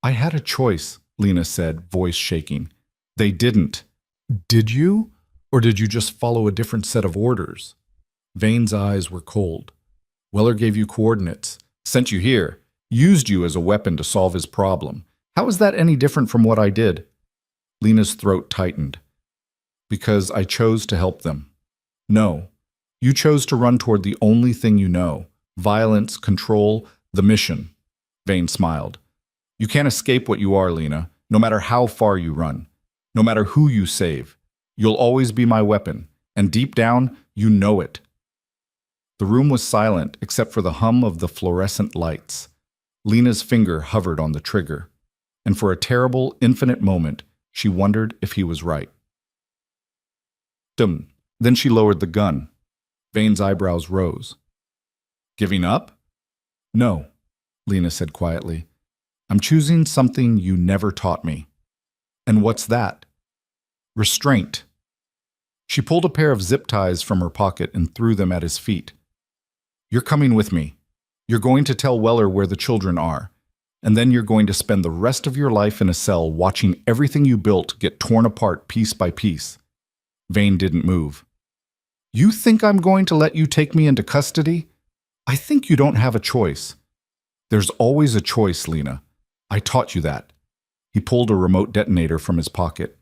I had a choice, Lena said, voice shaking. They didn't. Did you? Or did you just follow a different set of orders? Vane's eyes were cold. Weller gave you coordinates, sent you here, used you as a weapon to solve his problem. How is that any different from what I did? Lena's throat tightened. Because I chose to help them. No, you chose to run toward the only thing you know. Violence, control, the mission. Vane smiled. You can't escape what you are, Lena, no matter how far you run, no matter who you save. You'll always be my weapon, and deep down, you know it. The room was silent except for the hum of the fluorescent lights. Lena's finger hovered on the trigger, and for a terrible, infinite moment, she wondered if he was right. Dum. Then she lowered the gun. Vane's eyebrows rose. Giving up? No, Lena said quietly. I'm choosing something you never taught me. And what's that? Restraint. She pulled a pair of zip ties from her pocket and threw them at his feet. You're coming with me. You're going to tell Weller where the children are, and then you're going to spend the rest of your life in a cell watching everything you built get torn apart piece by piece. Vane didn't move. You think I'm going to let you take me into custody? I think you don't have a choice. There's always a choice, Lena. I taught you that. He pulled a remote detonator from his pocket.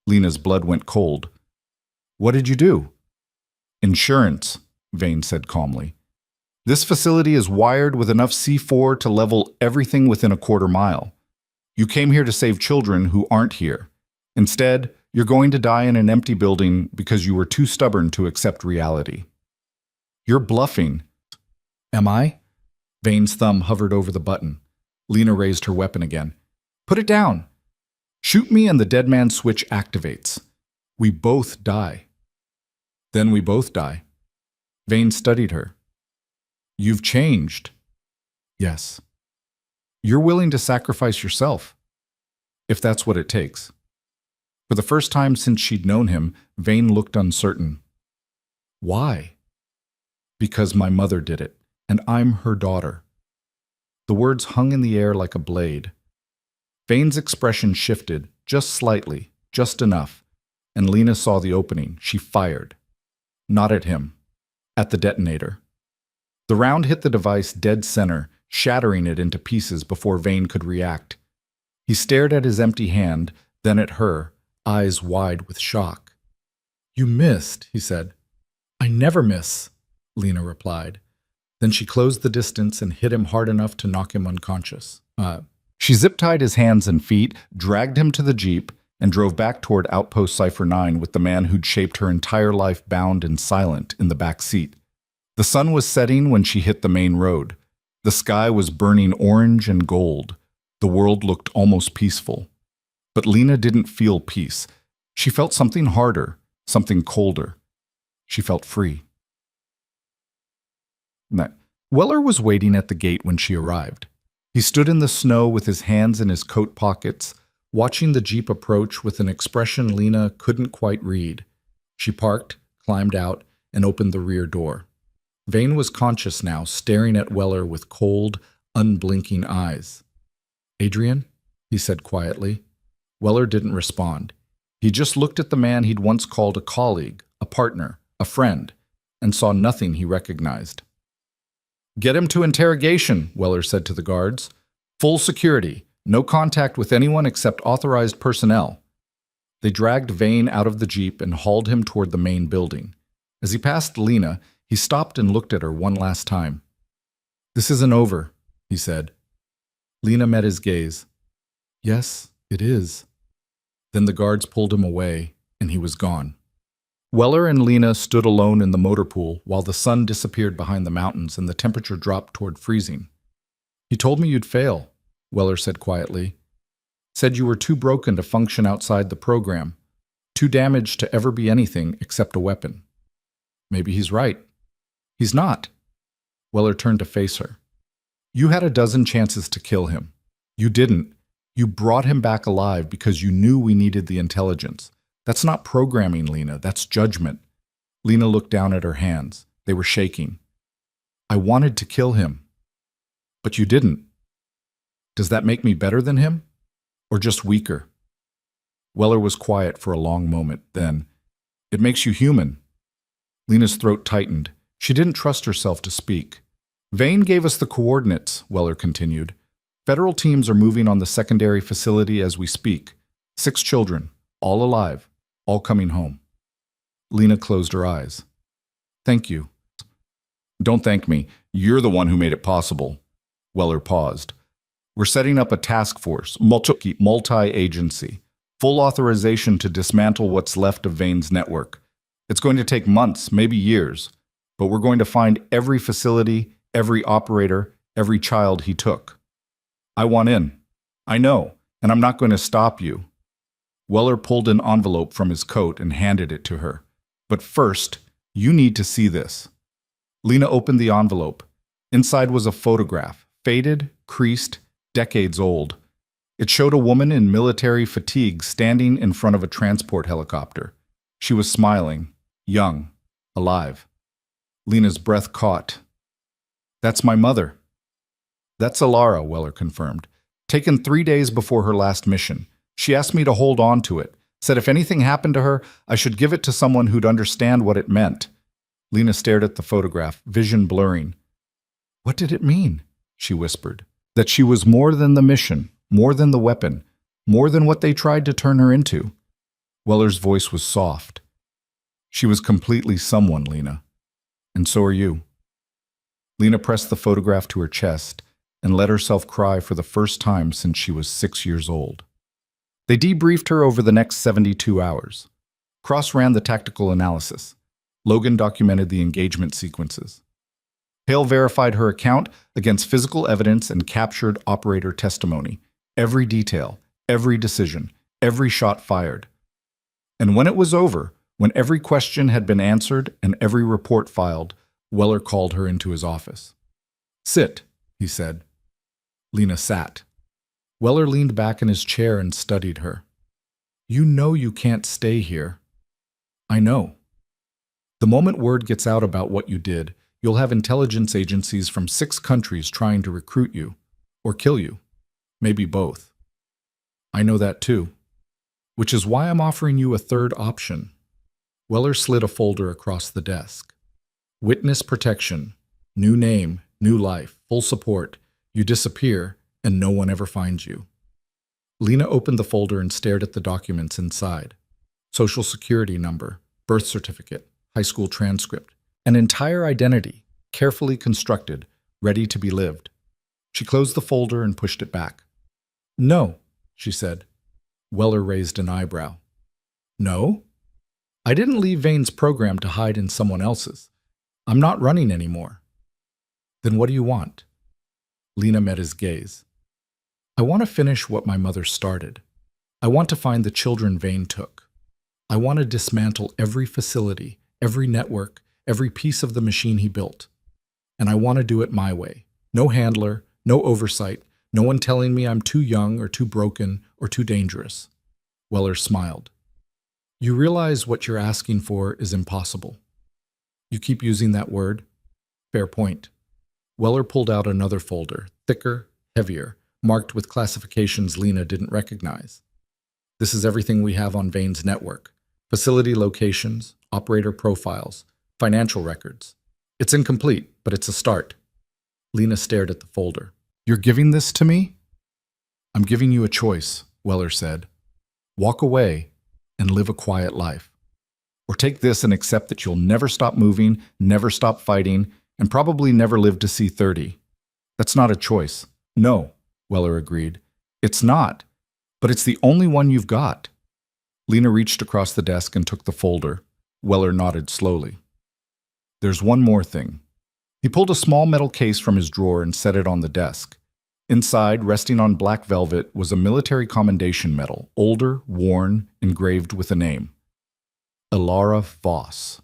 Lena's blood went cold. What did you do? Insurance, Vane said calmly. This facility is wired with enough C4 to level everything within a quarter mile. You came here to save children who aren't here. Instead, you're going to die in an empty building because you were too stubborn to accept reality. You're bluffing. Am I? Vane's thumb hovered over the button. Lena raised her weapon again. Put it down. Shoot me and the dead man's switch activates. We both die. Then we both die. Vane studied her. You've changed. Yes. You're willing to sacrifice yourself, if that's what it takes. For the first time since she'd known him, Vane looked uncertain. Why? Because my mother did it, and I'm her daughter. The words hung in the air like a blade. Vane's expression shifted, just slightly, just enough, and Lena saw the opening. She fired. Not at him. At the detonator. The round hit the device dead center, shattering it into pieces before Vane could react. He stared at his empty hand, then at her, eyes wide with shock. You missed, he said. I never miss, Lena replied. Then she closed the distance and hit him hard enough to knock him unconscious. She zip-tied his hands and feet, dragged him to the Jeep, and drove back toward Outpost Cipher 9 with the man who'd shaped her entire life bound and silent in the back seat. The sun was setting when she hit the main road. The sky was burning orange and gold. The world looked almost peaceful. But Lena didn't feel peace. She felt something harder, something colder. She felt free. Weller was waiting at the gate when she arrived. He stood in the snow with his hands in his coat pockets, watching the Jeep approach with an expression Lena couldn't quite read. She parked, climbed out, and opened the rear door. Vane was conscious now, staring at Weller with cold, unblinking eyes. Adrian? He said quietly. Weller didn't respond. He just looked at the man he'd once called a colleague, a partner, a friend, and saw nothing he recognized. Get him to interrogation, Weller said to the guards. Full security, no contact with anyone except authorized personnel. They dragged Vane out of the Jeep and hauled him toward the main building. As he passed Lena, he stopped and looked at her one last time. This isn't over, he said. Lena met his gaze. Yes, it is. Then the guards pulled him away, and he was gone. Weller and Lena stood alone in the motor pool while the sun disappeared behind the mountains and the temperature dropped toward freezing. He told me you'd fail, Weller said quietly. Said you were too broken to function outside the program, too damaged to ever be anything except a weapon. Maybe he's right. He's not. Weller turned to face her. You had a dozen chances to kill him. You didn't. You brought him back alive because you knew we needed the intelligence. That's not programming, Lena. That's judgment. Lena looked down at her hands. They were shaking. I wanted to kill him. But you didn't. Does that make me better than him? Or just weaker? Weller was quiet for a long moment. Then, it makes you human. Lena's throat tightened. She didn't trust herself to speak. Vane gave us the coordinates, Weller continued. Federal teams are moving on the secondary facility as we speak. 6 children, all alive, all coming home. Lena closed her eyes. Thank you. Don't thank me. You're the one who made it possible. Weller paused. We're setting up a task force, multi-agency, full authorization to dismantle what's left of Vane's network. It's going to take months, maybe years, but we're going to find every facility, every operator, every child he took. I want in. I know, and I'm not going to stop you. Weller pulled an envelope from his coat and handed it to her. But first, you need to see this. Lena opened the envelope. Inside was a photograph, faded, creased, decades old. It showed a woman in military fatigue standing in front of a transport helicopter. She was smiling, young, alive. Lena's breath caught. That's my mother. That's Alara, Weller confirmed. Taken 3 days before her last mission. She asked me to hold on to it. Said if anything happened to her, I should give it to someone who'd understand what it meant. Lena stared at the photograph, vision blurring. What did it mean? She whispered. That she was more than the mission, more than the weapon, more than what they tried to turn her into. Weller's voice was soft. She was completely someone, Lena. And so are you. Lena pressed the photograph to her chest and let herself cry for the first time since she was 6 years old. They debriefed her over the next 72 hours. Cross ran the tactical analysis. Logan documented the engagement sequences. Hale verified her account against physical evidence and captured operator testimony. Every detail, every decision, every shot fired. And when it was over, when every question had been answered and every report filed, Weller called her into his office. Sit, he said. Lena sat. Weller leaned back in his chair and studied her. You know you can't stay here. I know. The moment word gets out about what you did, you'll have intelligence agencies from 6 countries trying to recruit you, or kill you. Maybe both. I know that too. Which is why I'm offering you a third option. Weller slid a folder across the desk. Witness protection. New name, new life, full support. You disappear, and no one ever finds you. Lena opened the folder and stared at the documents inside. Social security number, birth certificate, high school transcript, an entire identity, carefully constructed, ready to be lived. She closed the folder and pushed it back. No, she said. Weller raised an eyebrow. No? I didn't leave Vane's program to hide in someone else's. I'm not running anymore. Then what do you want? Lena met his gaze. I want to finish what my mother started. I want to find the children Vane took. I want to dismantle every facility, every network, every piece of the machine he built. And I want to do it my way. No handler, no oversight, no one telling me I'm too young or too broken or too dangerous. Weller smiled. You realize what you're asking for is impossible. You keep using that word? Fair point. Weller pulled out another folder, thicker, heavier, marked with classifications Lena didn't recognize. This is everything we have on Vane's network. Facility locations, operator profiles, financial records. It's incomplete, but it's a start. Lena stared at the folder. You're giving this to me? I'm giving you a choice, Weller said. Walk away and live a quiet life. Or take this and accept that you'll never stop moving, never stop fighting, and probably never live to see 30. That's not a choice. No, Weller agreed. It's not, but it's the only one you've got. Lena reached across the desk and took the folder. Weller nodded slowly. There's one more thing. He pulled a small metal case from his drawer and set it on the desk. Inside, resting on black velvet, was a military commendation medal, older, worn, engraved with a name. Ilara Voss.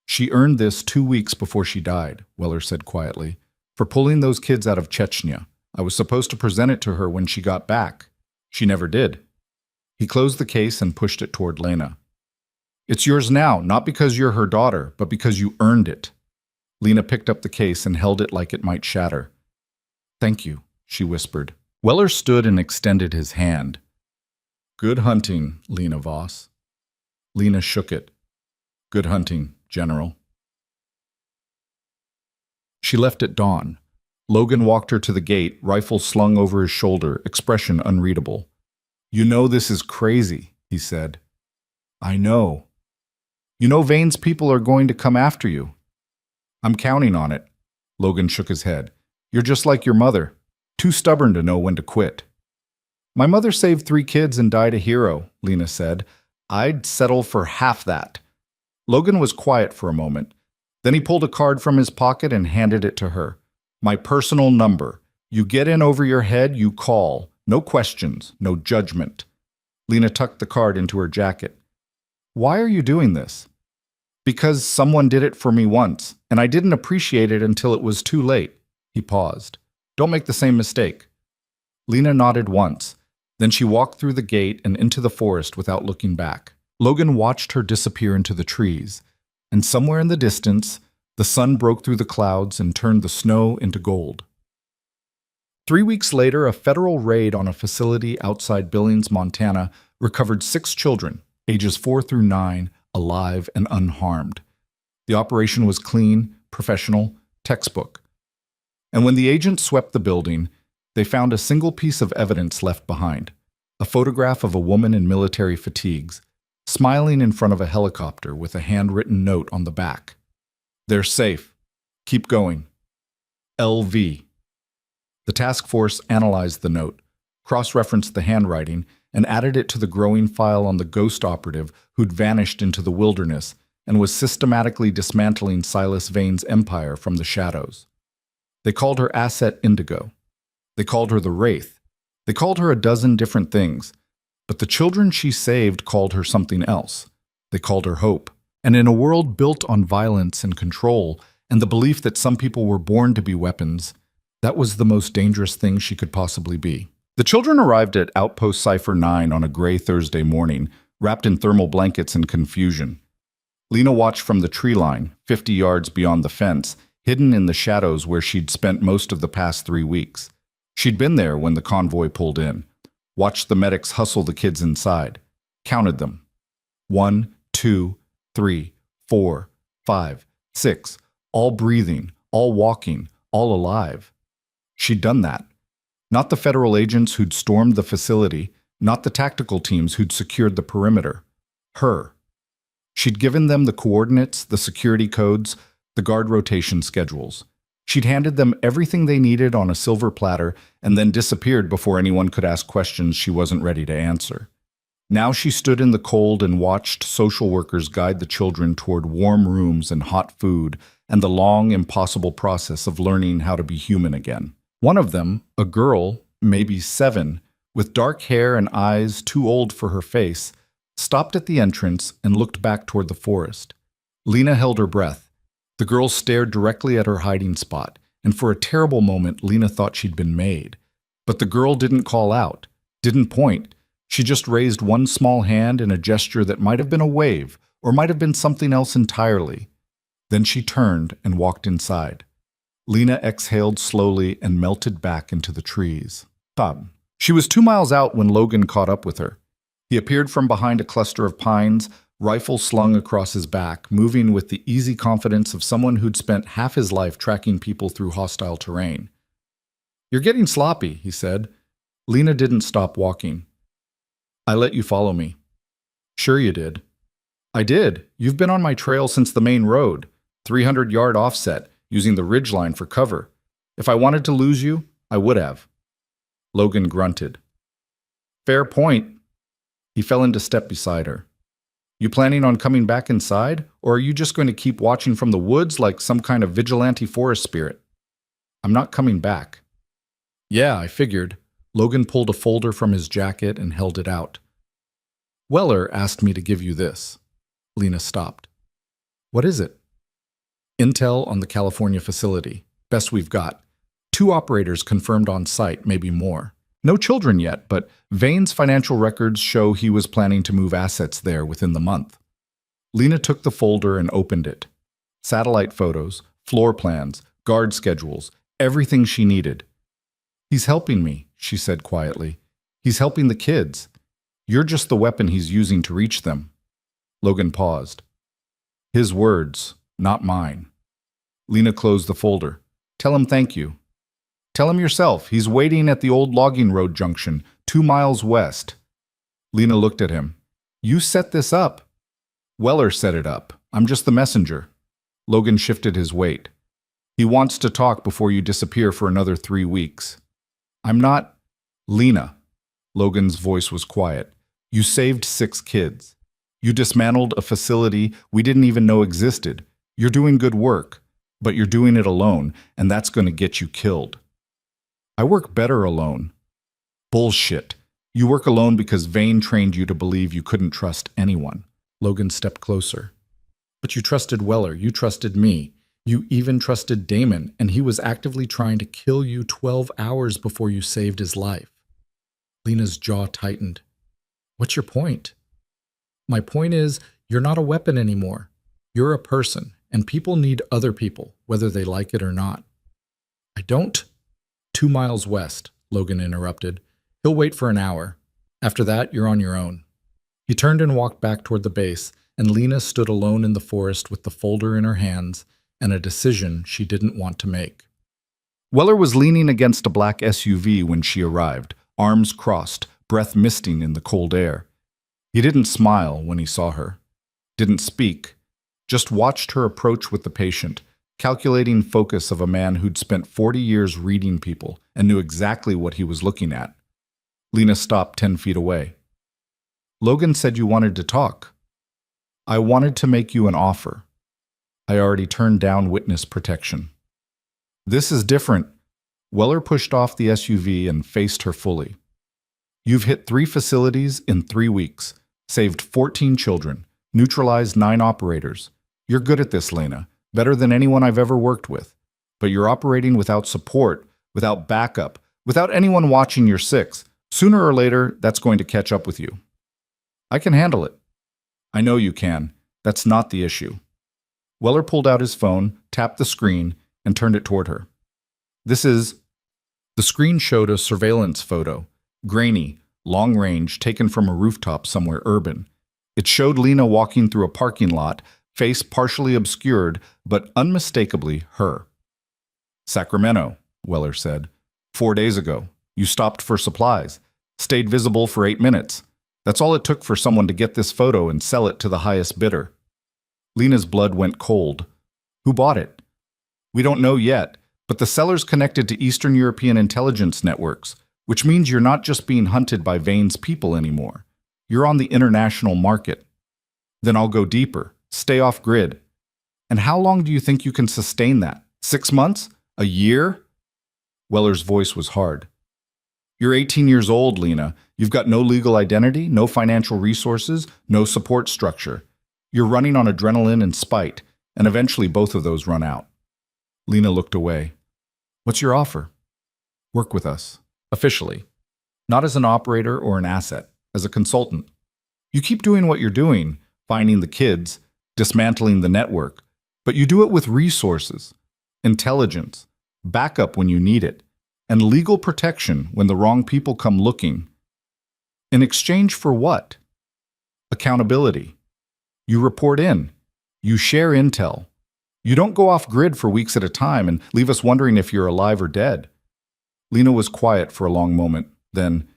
She earned this 2 weeks before she died, Weller said quietly, for pulling those kids out of Chechnya. I was supposed to present it to her when she got back. She never did. He closed the case and pushed it toward Lena. It's yours now, not because you're her daughter, but because you earned it. Lena picked up the case and held it like it might shatter. Thank you, she whispered. Weller stood and extended his hand. Good hunting, Lena Voss. Lena shook it. Good hunting, General. She left at dawn. Logan walked her to the gate, rifle slung over his shoulder, expression unreadable. You know this is crazy, he said. I know. You know Vane's people are going to come after you. I'm counting on it. Logan shook his head. You're just like your mother, too stubborn to know when to quit. My mother saved 3 kids and died a hero, Lena said. I'd settle for half that. Logan was quiet for a moment. Then he pulled a card from his pocket and handed it to her. My personal number. You get in over your head, you call. No questions, no judgment. Lena tucked the card into her jacket. Why are you doing this? Because someone did it for me once, and I didn't appreciate it until it was too late. He paused. Don't make the same mistake. Lena nodded once. Then she walked through the gate and into the forest without looking back. Logan watched her disappear into the trees, and somewhere in the distance, the sun broke through the clouds and turned the snow into gold. 3 weeks later, a federal raid on a facility outside Billings, Montana, recovered 6 children, ages 4 through 9, alive and unharmed. The operation was clean, professional, textbook. And when the agents swept the building, they found a single piece of evidence left behind, a photograph of a woman in military fatigues, smiling in front of a helicopter with a handwritten note on the back. They're safe. Keep going. LV. The task force analyzed the note, cross-referenced the handwriting, and added it to the growing file on the ghost operative who'd vanished into the wilderness and was systematically dismantling Silas Vane's empire from the shadows. They called her Asset Indigo. They called her the Wraith. They called her a dozen different things. But the children she saved called her something else. They called her Hope. And in a world built on violence and control and the belief that some people were born to be weapons, that was the most dangerous thing she could possibly be. The children arrived at Outpost Cipher 9 on a gray Thursday morning, wrapped in thermal blankets and confusion. Lena watched from the tree line, 50 yards beyond the fence, hidden in the shadows where she'd spent most of the past 3 weeks. She'd been there when the convoy pulled in, watched the medics hustle the kids inside, counted them. 1, 2, 3, 4, 5, 6, all breathing, all walking, all alive. She'd done that. Not the federal agents who'd stormed the facility, not the tactical teams who'd secured the perimeter. Her. She'd given them the coordinates, the security codes, the guard rotation schedules. She'd handed them everything they needed on a silver platter and then disappeared before anyone could ask questions she wasn't ready to answer. Now she stood in the cold and watched social workers guide the children toward warm rooms and hot food and the long, impossible process of learning how to be human again. One of them, a girl, maybe 7, with dark hair and eyes too old for her face, stopped at the entrance and looked back toward the forest. Lena held her breath. The girl stared directly at her hiding spot, and for a terrible moment Lena thought she'd been made. But the girl didn't call out, didn't point. She just raised one small hand in a gesture that might have been a wave, or might have been something else entirely. Then she turned and walked inside. Lena exhaled slowly and melted back into the trees. Thud. She was 2 miles out when Logan caught up with her. He appeared from behind a cluster of pines, rifle slung across his back, moving with the easy confidence of someone who'd spent half his life tracking people through hostile terrain. You're getting sloppy, he said. Lena didn't stop walking. I let you follow me. Sure you did. I did. You've been on my trail since the main road, 300-yard offset, using the ridgeline for cover. If I wanted to lose you, I would have. Logan grunted. Fair point. He fell into step beside her. You planning on coming back inside, or are you just going to keep watching from the woods like some kind of vigilante forest spirit? I'm not coming back. Yeah, I figured. Logan pulled a folder from his jacket and held it out. Weller asked me to give you this. Lena stopped. What is it? Intel on the California facility. Best we've got. 2 operators confirmed on site, maybe more. No children yet, but Vane's financial records show he was planning to move assets there within the month. Lena took the folder and opened it. Satellite photos, floor plans, guard schedules, everything she needed. He's helping me, she said quietly. He's helping the kids. You're just the weapon he's using to reach them. Logan paused. His words, not mine. Lena closed the folder. Tell him thank you. Tell him yourself. He's waiting at the old logging road junction, 2 miles west. Lena looked at him. You set this up. Weller set it up. I'm just the messenger. Logan shifted his weight. He wants to talk before you disappear for another 3 weeks. I'm not... Lena. Logan's voice was quiet. You saved 6 kids. You dismantled a facility we didn't even know existed. You're doing good work, but you're doing it alone, and that's going to get you killed. I work better alone. Bullshit. You work alone because Vane trained you to believe you couldn't trust anyone. Logan stepped closer. But you trusted Weller. You trusted me. You even trusted Damon, and he was actively trying to kill you 12 hours before you saved his life. Lena's jaw tightened. What's your point? My point is, you're not a weapon anymore. You're a person, and people need other people, whether they like it or not. I don't. 2 miles west, Logan interrupted. He'll wait for an hour. After that, you're on your own. He turned and walked back toward the base, and Lena stood alone in the forest with the folder in her hands and a decision she didn't want to make. Weller was leaning against a black SUV when she arrived, arms crossed, breath misting in the cold air. He didn't smile when he saw her, didn't speak, just watched her approach with the patient, calculating focus of a man who'd spent 40 years reading people and knew exactly what he was looking at. Lena stopped 10 feet away. Logan said you wanted to talk. I wanted to make you an offer. I already turned down witness protection. This is different. Weller pushed off the SUV and faced her fully. You've hit 3 facilities in 3 weeks, saved 14 children, neutralized 9 operators. You're good at this, Lena, better than anyone I've ever worked with. But you're operating without support, without backup, without anyone watching your 6. Sooner or later, that's going to catch up with you. I can handle it. I know you can. That's not the issue. Weller pulled out his phone, tapped the screen, and turned it toward her. This is... The screen showed a surveillance photo, grainy, long range, taken from a rooftop somewhere urban. It showed Lena walking through a parking lot, face partially obscured, but unmistakably her. Sacramento, Weller said. 4 days ago. You stopped for supplies. Stayed visible for 8 minutes. That's all it took for someone to get this photo and sell it to the highest bidder. Lena's blood went cold. Who bought it? We don't know yet, but the seller's connected to Eastern European intelligence networks, which means you're not just being hunted by Vane's people anymore. You're on the international market. Then I'll go deeper. Stay off grid. And how long do you think you can sustain that? 6 months? A year? Weller's voice was hard. You're 18 years old, Lena. You've got no legal identity, no financial resources, no support structure. You're running on adrenaline and spite, and eventually both of those run out. Lena looked away. What's your offer? Work with us. Officially. Not as an operator or an asset, as a consultant. You keep doing what you're doing, finding the kids, dismantling the network, but you do it with resources, intelligence, backup when you need it, and legal protection when the wrong people come looking. In exchange for what? Accountability. You report in. You share intel. You don't go off grid for weeks at a time and leave us wondering if you're alive or dead. Lena was quiet for a long moment. Then,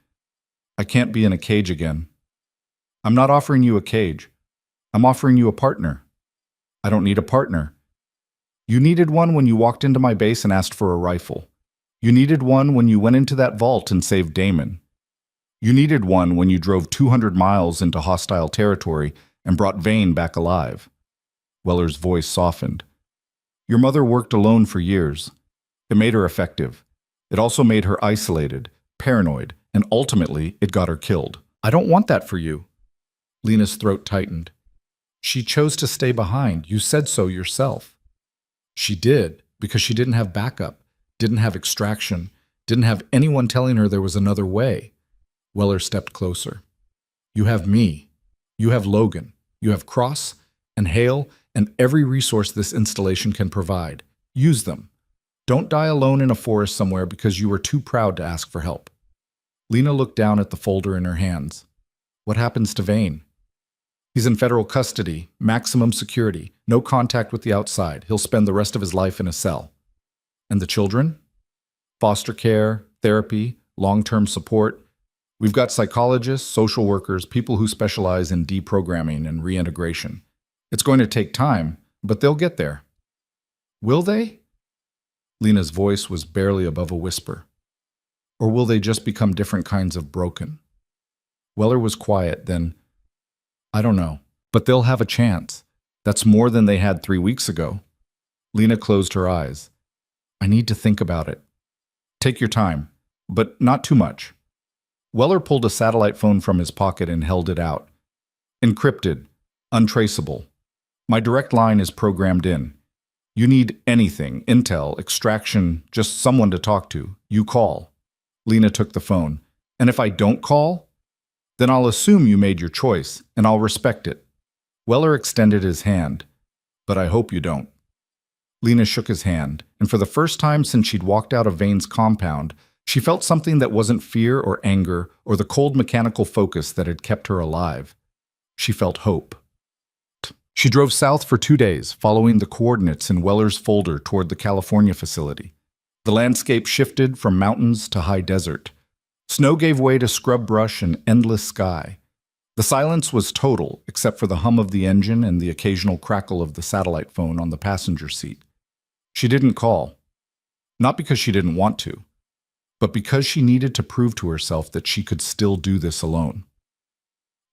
I can't be in a cage again. I'm not offering you a cage. I'm offering you a partner. I don't need a partner. You needed one when you walked into my base and asked for a rifle. You needed one when you went into that vault and saved Damon. You needed one when you drove 200 miles into hostile territory and brought Vane back alive. Weller's voice softened. Your mother worked alone for years. It made her effective. It also made her isolated, paranoid, and ultimately it got her killed. I don't want that for you. Lena's throat tightened. She chose to stay behind. You said so yourself. She did, because she didn't have backup, didn't have extraction, didn't have anyone telling her there was another way. Weller stepped closer. You have me. You have Logan. You have Cross and Hale and every resource this installation can provide. Use them. Don't die alone in a forest somewhere because you were too proud to ask for help. Lena looked down at the folder in her hands. What happens to Vane? He's in federal custody, maximum security, no contact with the outside. He'll spend the rest of his life in a cell. And the children? Foster care, therapy, long-term support. We've got psychologists, social workers, people who specialize in deprogramming and reintegration. It's going to take time, but they'll get there. Will they? Lena's voice was barely above a whisper. Or will they just become different kinds of broken? Weller was quiet, then, I don't know, but they'll have a chance. That's more than they had 3 weeks ago. Lena closed her eyes. I need to think about it. Take your time, but not too much. Weller pulled a satellite phone from his pocket and held it out. Encrypted, untraceable. My direct line is programmed in. You need anything, intel, extraction, just someone to talk to. You call. Lena took the phone. And if I don't call? Then I'll assume you made your choice, and I'll respect it. Weller extended his hand. But I hope you don't. Lena shook his hand, and for the first time since she'd walked out of Vane's compound, she felt something that wasn't fear or anger or the cold mechanical focus that had kept her alive. She felt hope. She drove south for 2 days, following the coordinates in Weller's folder toward the California facility. The landscape shifted from mountains to high desert. Snow gave way to scrub brush and endless sky. The silence was total, except for the hum of the engine and the occasional crackle of the satellite phone on the passenger seat. She didn't call. Not because she didn't want to, but because she needed to prove to herself that she could still do this alone.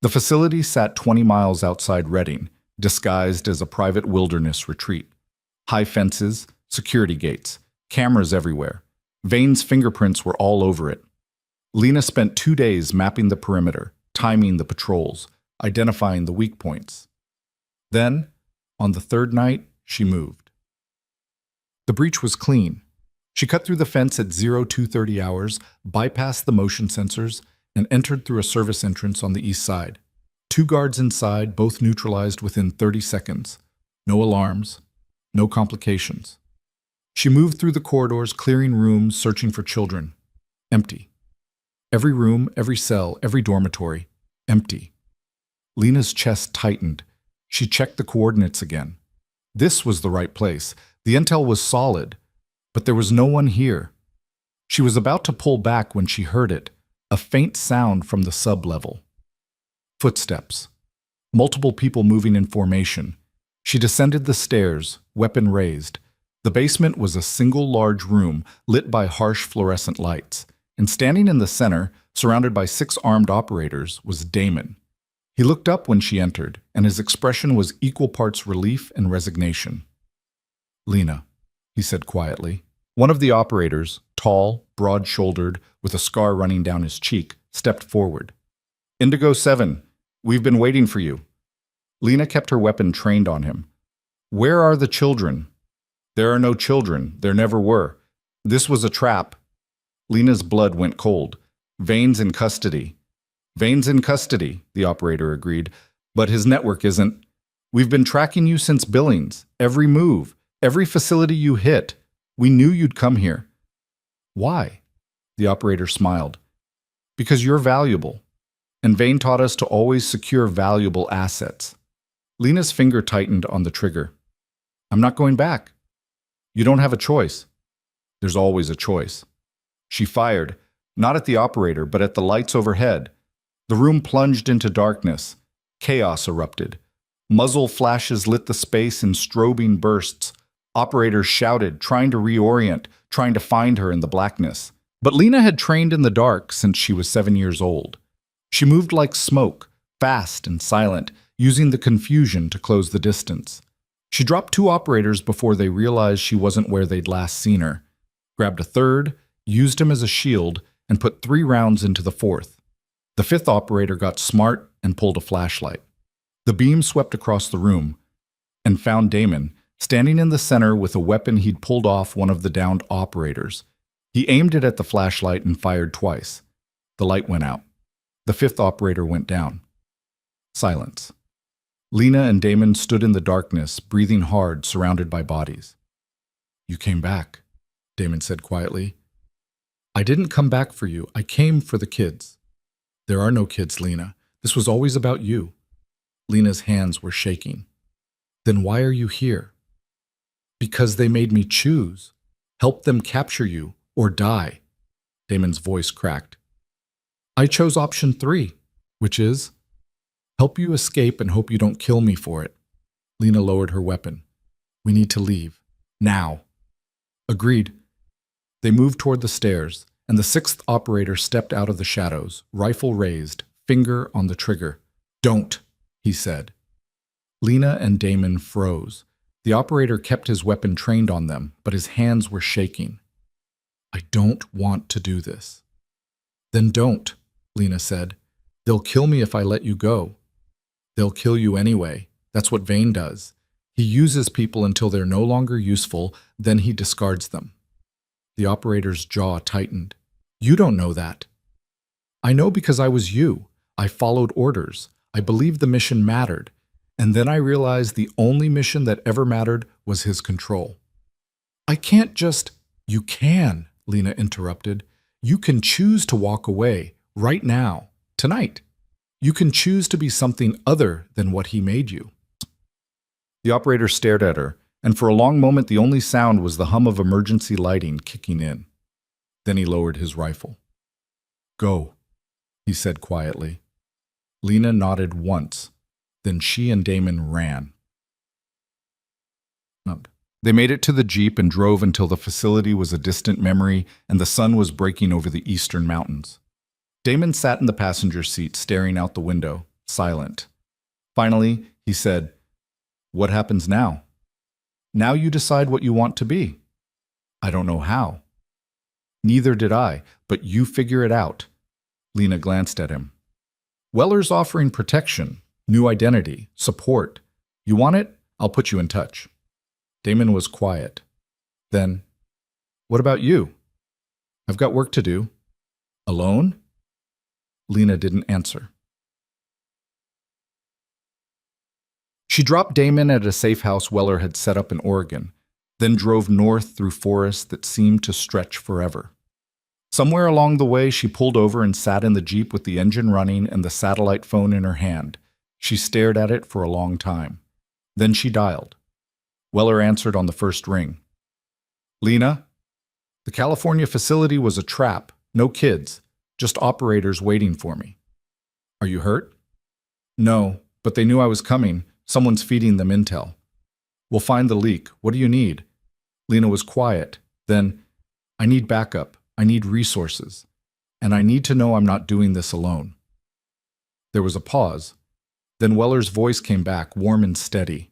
The facility sat 20 miles outside Redding, disguised as a private wilderness retreat. High fences, security gates, cameras everywhere. Vane's fingerprints were all over it. Lena spent 2 days mapping the perimeter, timing the patrols, identifying the weak points. Then, on the third night, she moved. The breach was clean. She cut through the fence at 0230 hours, bypassed the motion sensors, and entered through a service entrance on the east side. 2 guards inside, both neutralized within 30 seconds. No alarms, no complications. She moved through the corridors, clearing rooms, searching for children. Empty. Every room, every cell, every dormitory. Empty. Lena's chest tightened. She checked the coordinates again. This was the right place. The intel was solid, but there was no one here. She was about to pull back when she heard it, a faint sound from the sub-level. Footsteps. Multiple people moving in formation. She descended the stairs, weapon raised. The basement was a single large room lit by harsh fluorescent lights, and standing in the center, surrounded by 6 armed operators, was Damon. He looked up when she entered, and his expression was equal parts relief and resignation. Lena, he said quietly. One of the operators, tall, broad-shouldered, with a scar running down his cheek, stepped forward. Indigo 7, we've been waiting for you. Lena kept her weapon trained on him. Where are the children? There are no children. There never were. This was a trap. Lena's blood went cold. Vane's in custody. Vane's in custody, the operator agreed, but his network isn't. We've been tracking you since Billings. Every move, every facility you hit. We knew you'd come here. Why? The operator smiled. Because you're valuable. And Vane taught us to always secure valuable assets. Lena's finger tightened on the trigger. I'm not going back. You don't have a choice. There's always a choice. She fired, not at the operator, but at the lights overhead. The room plunged into darkness. Chaos erupted. Muzzle flashes lit the space in strobing bursts. Operators shouted, trying to reorient, trying to find her in the blackness. But Lena had trained in the dark since she was 7 years old. She moved like smoke, fast and silent, using the confusion to close the distance. She dropped 2 operators before they realized she wasn't where they'd last seen her, grabbed a third, used him as a shield, and put 3 rounds into the 4th. The 5th operator got smart and pulled a flashlight. The beam swept across the room and found Damon, standing in the center with a weapon he'd pulled off one of the downed operators. He aimed it at the flashlight and fired twice. The light went out. The 5th operator went down. Silence. Lena and Damon stood in the darkness, breathing hard, surrounded by bodies. "You came back," Damon said quietly. "I didn't come back for you. I came for the kids." "There are no kids, Lena. This was always about you." Lena's hands were shaking. "Then why are you here?" "Because they made me choose. Help them capture you or die." Damon's voice cracked. "I chose option 3, which is help you escape and hope you don't kill me for it." Lena lowered her weapon. "We need to leave. Now." "Agreed." They moved toward the stairs, and the 6th operator stepped out of the shadows, rifle raised, finger on the trigger. "Don't," he said. Lena and Damon froze. The operator kept his weapon trained on them, but his hands were shaking. "I don't want to do this." "Then don't," Lena said. "They'll kill me if I let you go." "They'll kill you anyway. That's what Vane does. He uses people until they're no longer useful, then he discards them." The operator's jaw tightened. "You don't know that." "I know because I was you. I followed orders. I believed the mission mattered. And then I realized the only mission that ever mattered was his control." "I can't just—" "You can," Lena interrupted. "You can choose to walk away, right now, tonight. You can choose to be something other than what he made you." The operator stared at her, and for a long moment the only sound was the hum of emergency lighting kicking in. Then he lowered his rifle. "Go," he said quietly. Lena nodded once. Then she and Damon ran. They made it to the Jeep and drove until the facility was a distant memory and the sun was breaking over the eastern mountains. Damon sat in the passenger seat, staring out the window, silent. Finally, he said, "What happens now?" "Now you decide what you want to be." "I don't know how." "Neither did I, but you figure it out." Lena glanced at him. "Weller's offering protection, new identity, support. You want it? I'll put you in touch." Damon was quiet. Then, "What about you?" "I've got work to do." "Alone?" Lena didn't answer. She dropped Damon at a safe house Weller had set up in Oregon, then drove north through forests that seemed to stretch forever. Somewhere along the way, she pulled over and sat in the Jeep with the engine running and the satellite phone in her hand. She stared at it for a long time. Then she dialed. Weller answered on the first ring. "Lena? The California facility was a trap. No kids. Just operators waiting for me." "Are you hurt?" "No, but they knew I was coming. Someone's feeding them intel." "We'll find the leak. What do you need?" Lena was quiet. Then, "I need backup. I need resources. And I need to know I'm not doing this alone." There was a pause. Then Weller's voice came back, warm and steady.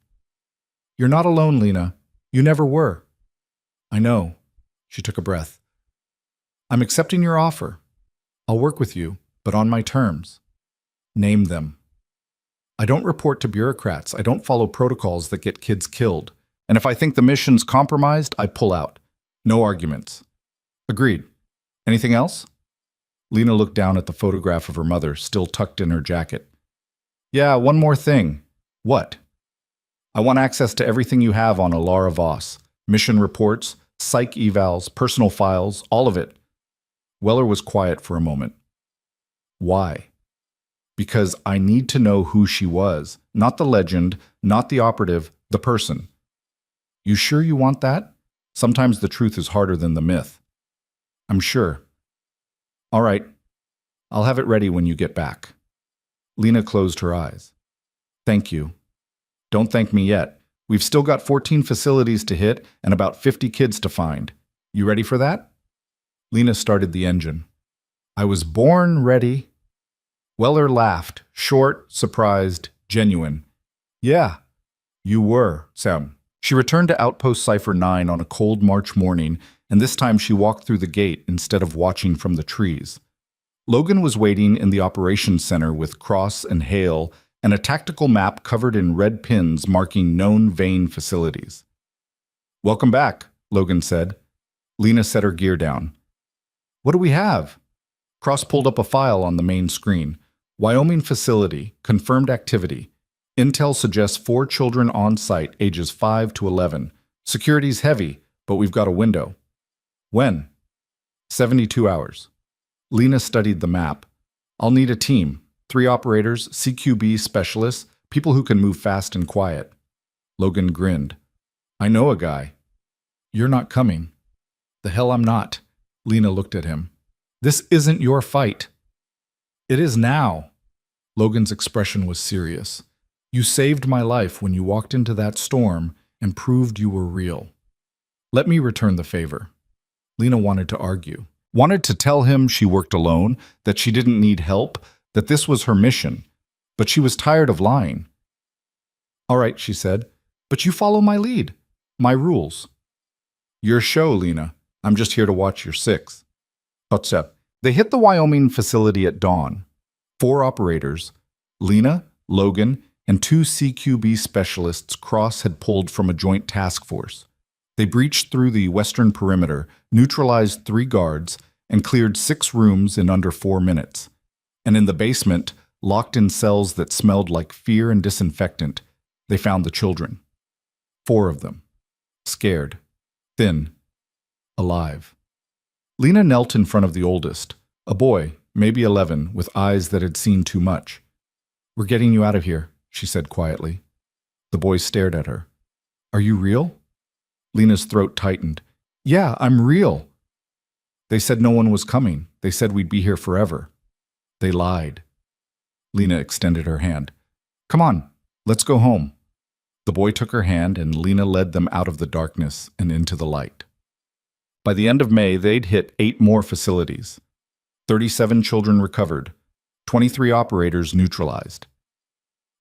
"You're not alone, Lena. You never were." "I know." She took a breath. "I'm accepting your offer. I'll work with you, but on my terms." "Name them." "I don't report to bureaucrats. I don't follow protocols that get kids killed. And if I think the mission's compromised, I pull out. No arguments." "Agreed. Anything else?" Lena looked down at the photograph of her mother, still tucked in her jacket. "Yeah, one more thing." "What?" "I want access to everything you have on Alara Voss. Mission reports, psych evals, personal files, all of it." Weller was quiet for a moment. "Why?" "Because I need to know who she was. Not the legend, not the operative, the person." "You sure you want that? Sometimes the truth is harder than the myth." "I'm sure." "All right. I'll have it ready when you get back." Lena closed her eyes. "Thank you." "Don't thank me yet. We've still got 14 facilities to hit and about 50 kids to find. You ready for that?" Lena started the engine. "I was born ready." Weller laughed, short, surprised, genuine. "Yeah, you were, Sam." She returned to Outpost Cipher 9 on a cold March morning and this time she walked through the gate instead of watching from the trees. Logan was waiting in the operations center with Cross and Hale and a tactical map covered in red pins marking known vein facilities. "Welcome back," Logan said. Lena set her gear down. "What do we have?" Cross pulled up a file on the main screen. Wyoming facility, confirmed activity. Intel suggests 4 children on site, ages 5 to 11. Security's heavy, but we've got a window. When? 72 hours. Lena studied the map. "I'll need a team. 3 operators, CQB specialists, people who can move fast and quiet." Logan grinned. "I know a guy." "You're not coming." "The hell I'm not." Lena looked at him. "This isn't your fight." "It is now." Logan's expression was serious. "You saved my life when you walked into that storm and proved you were real. Let me return the favor." Lena wanted to argue, wanted to tell him she worked alone, that she didn't need help, that this was her mission, but she was tired of lying. "All right," she said, "but you follow my lead, my rules." "Your show, Lena. I'm just here to watch your 6. Hotsep. They hit the Wyoming facility at dawn. 4 operators, Lena, Logan, and 2 CQB specialists Cross had pulled from a joint task force. They breached through the western perimeter, neutralized 3 guards, and cleared 6 rooms in under 4 minutes. And in the basement, locked in cells that smelled like fear and disinfectant, they found the children. 4 of them. Scared. Thin. Alive. Lena knelt in front of the oldest, a boy, maybe 11, with eyes that had seen too much. "We're getting you out of here," she said quietly. The boy stared at her. "Are you real?" Lena's throat tightened. "Yeah, I'm real." "They said no one was coming. They said we'd be here forever." "They lied." Lena extended her hand. "Come on, let's go home." The boy took her hand and Lena led them out of the darkness and into the light. By the end of May, they'd hit 8 more facilities. 37 children recovered, 23 operators neutralized.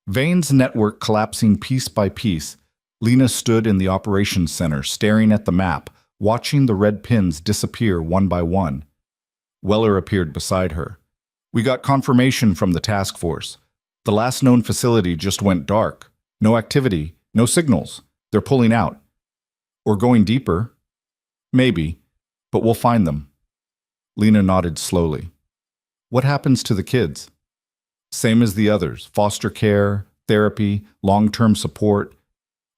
Vane's network collapsing piece by piece, Lena stood in the operations center, staring at the map, watching the red pins disappear one by one. Weller appeared beside her. "We got confirmation from the task force. The last known facility just went dark. No activity, no signals. They're pulling out. Or going deeper. Maybe, but we'll find them." Lena nodded slowly. "What happens to the kids?" "Same as the others. Foster care, therapy, long-term support.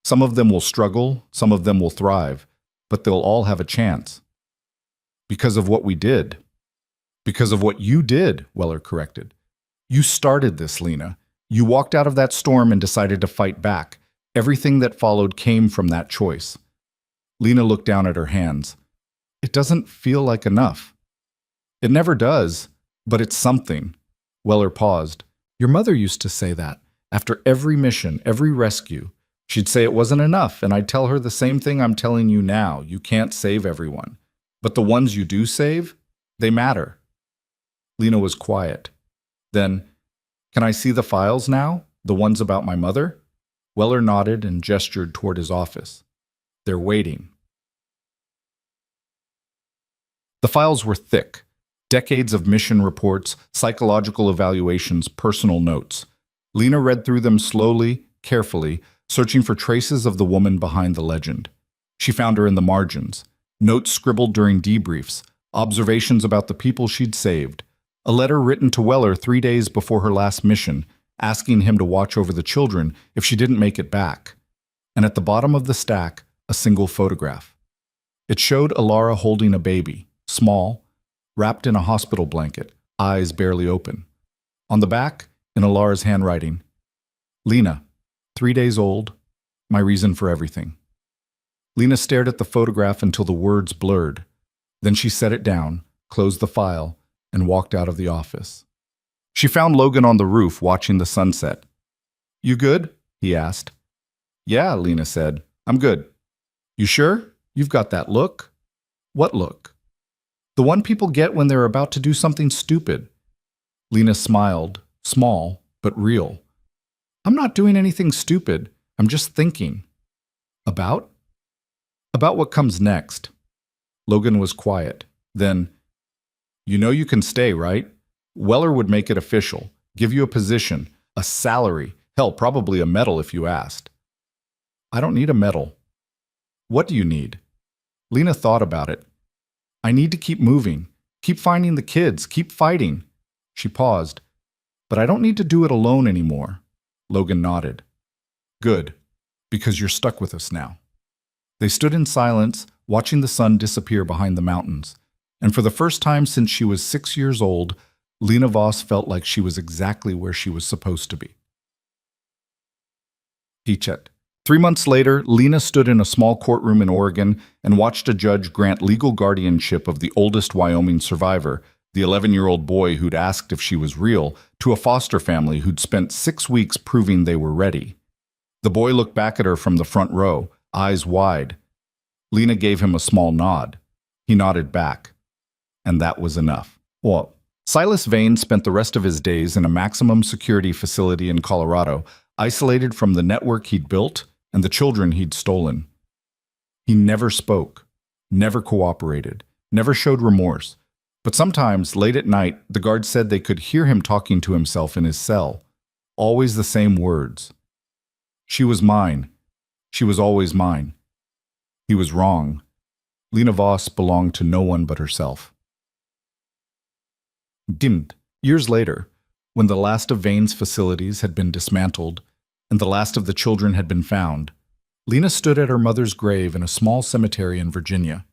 Some of them will struggle, some of them will thrive, but they'll all have a chance." "Because of what we did." "Because of what you did," Weller corrected. "You started this, Lena. You walked out of that storm and decided to fight back. Everything that followed came from that choice." Lena looked down at her hands. "It doesn't feel like enough." "It never does, but it's something." Weller paused. "Your mother used to say that. After every mission, every rescue, she'd say it wasn't enough, and I'd tell her the same thing I'm telling you now. You can't save everyone. But the ones you do save, they matter." Lena was quiet. Then, "Can I see the files now? The ones about my mother?" Weller nodded and gestured toward his office. "They're waiting." The files were thick. Decades of mission reports, psychological evaluations, personal notes. Lena read through them slowly, carefully, searching for traces of the woman behind the legend. She found her in the margins. Notes scribbled during debriefs, observations about the people she'd saved, a letter written to Weller 3 days before her last mission, asking him to watch over the children if she didn't make it back. And at the bottom of the stack, a single photograph. It showed Alara holding a baby, small, wrapped in a hospital blanket, eyes barely open. On the back, in Alara's handwriting, "Lena, 3 days old, my reason for everything." Lena stared at the photograph until the words blurred. Then she set it down, closed the file, and walked out of the office. She found Logan on the roof watching the sunset. "You good?" he asked. "Yeah," Lena said. "I'm good." "You sure? You've got that look." "What look?" "The one people get when they're about to do something stupid." Lena smiled, small, but real. "I'm not doing anything stupid. I'm just thinking." "About?" "About what comes next." Logan was quiet. Then, "You know you can stay, right? Weller would make it official, give you a position, a salary, hell, probably a medal if you asked." "I don't need a medal." "What do you need?" Lena thought about it. "I need to keep moving, keep finding the kids, keep fighting." She paused. "But I don't need to do it alone anymore." Logan nodded. "Good, because you're stuck with us now." They stood in silence, watching the sun disappear behind the mountains. And for the first time since she was 6 years old, Lena Voss felt like she was exactly where she was supposed to be. Teachet. 3 months later, Lena stood in a small courtroom in Oregon and watched a judge grant legal guardianship of the oldest Wyoming survivor, the 11-year-old boy who'd asked if she was real, to a foster family who'd spent 6 weeks proving they were ready. The boy looked back at her from the front row, eyes wide. Lena gave him a small nod. He nodded back. And that was enough. Well, Silas Vane spent the rest of his days in a maximum security facility in Colorado, isolated from the network he'd built and the children he'd stolen. He never spoke, never cooperated, never showed remorse. But sometimes, late at night, the guards said they could hear him talking to himself in his cell. Always the same words. "She was mine. She was always mine." He was wrong. Lena Voss belonged to no one but herself. Years later, when the last of Vane's facilities had been dismantled and the last of the children had been found, Lena stood at her mother's grave in a small cemetery in Virginia.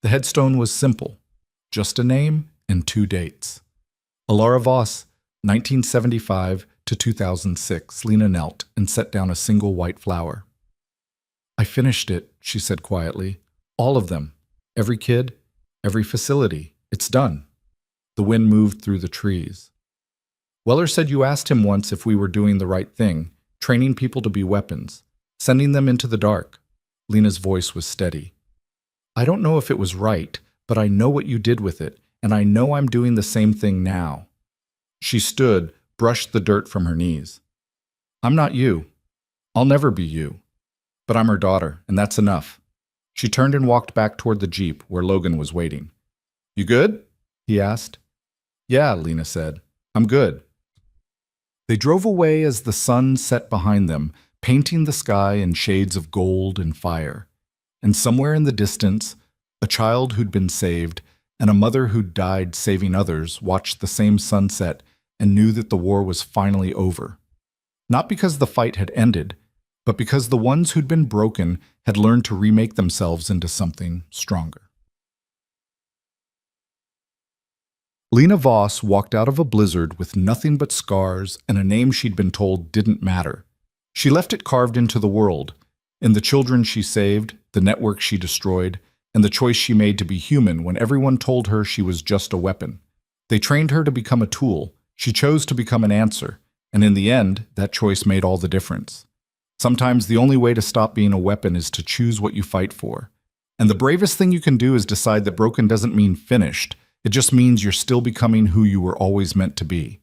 The headstone was simple, just a name and 2 dates. Alara Voss, 1975 to 2006. Lena knelt and set down a single white flower. "I finished it," she said quietly. "All of them. Every kid, every facility. It's done." The wind moved through the trees. "Weller said you asked him once if we were doing the right thing, training people to be weapons, sending them into the dark." Lena's voice was steady. "I don't know if it was right, but I know what you did with it, and I know I'm doing the same thing now." She stood, brushed the dirt from her knees. "I'm not you. I'll never be you. But I'm her daughter, and that's enough." She turned and walked back toward the Jeep where Logan was waiting. "You good?" he asked. "Yeah," Lena said. "I'm good." They drove away as the sun set behind them, painting the sky in shades of gold and fire. And somewhere in the distance, a child who'd been saved and a mother who'd died saving others watched the same sunset and knew that the war was finally over. Not because the fight had ended, but because the ones who'd been broken had learned to remake themselves into something stronger. Lena Voss walked out of a blizzard with nothing but scars and a name she'd been told didn't matter. She left it carved into the world, in the children she saved, the network she destroyed, and the choice she made to be human when everyone told her she was just a weapon. They trained her to become a tool. She chose to become an answer, and in the end, that choice made all the difference. Sometimes the only way to stop being a weapon is to choose what you fight for. And the bravest thing you can do is decide that broken doesn't mean finished. It just means you're still becoming who you were always meant to be.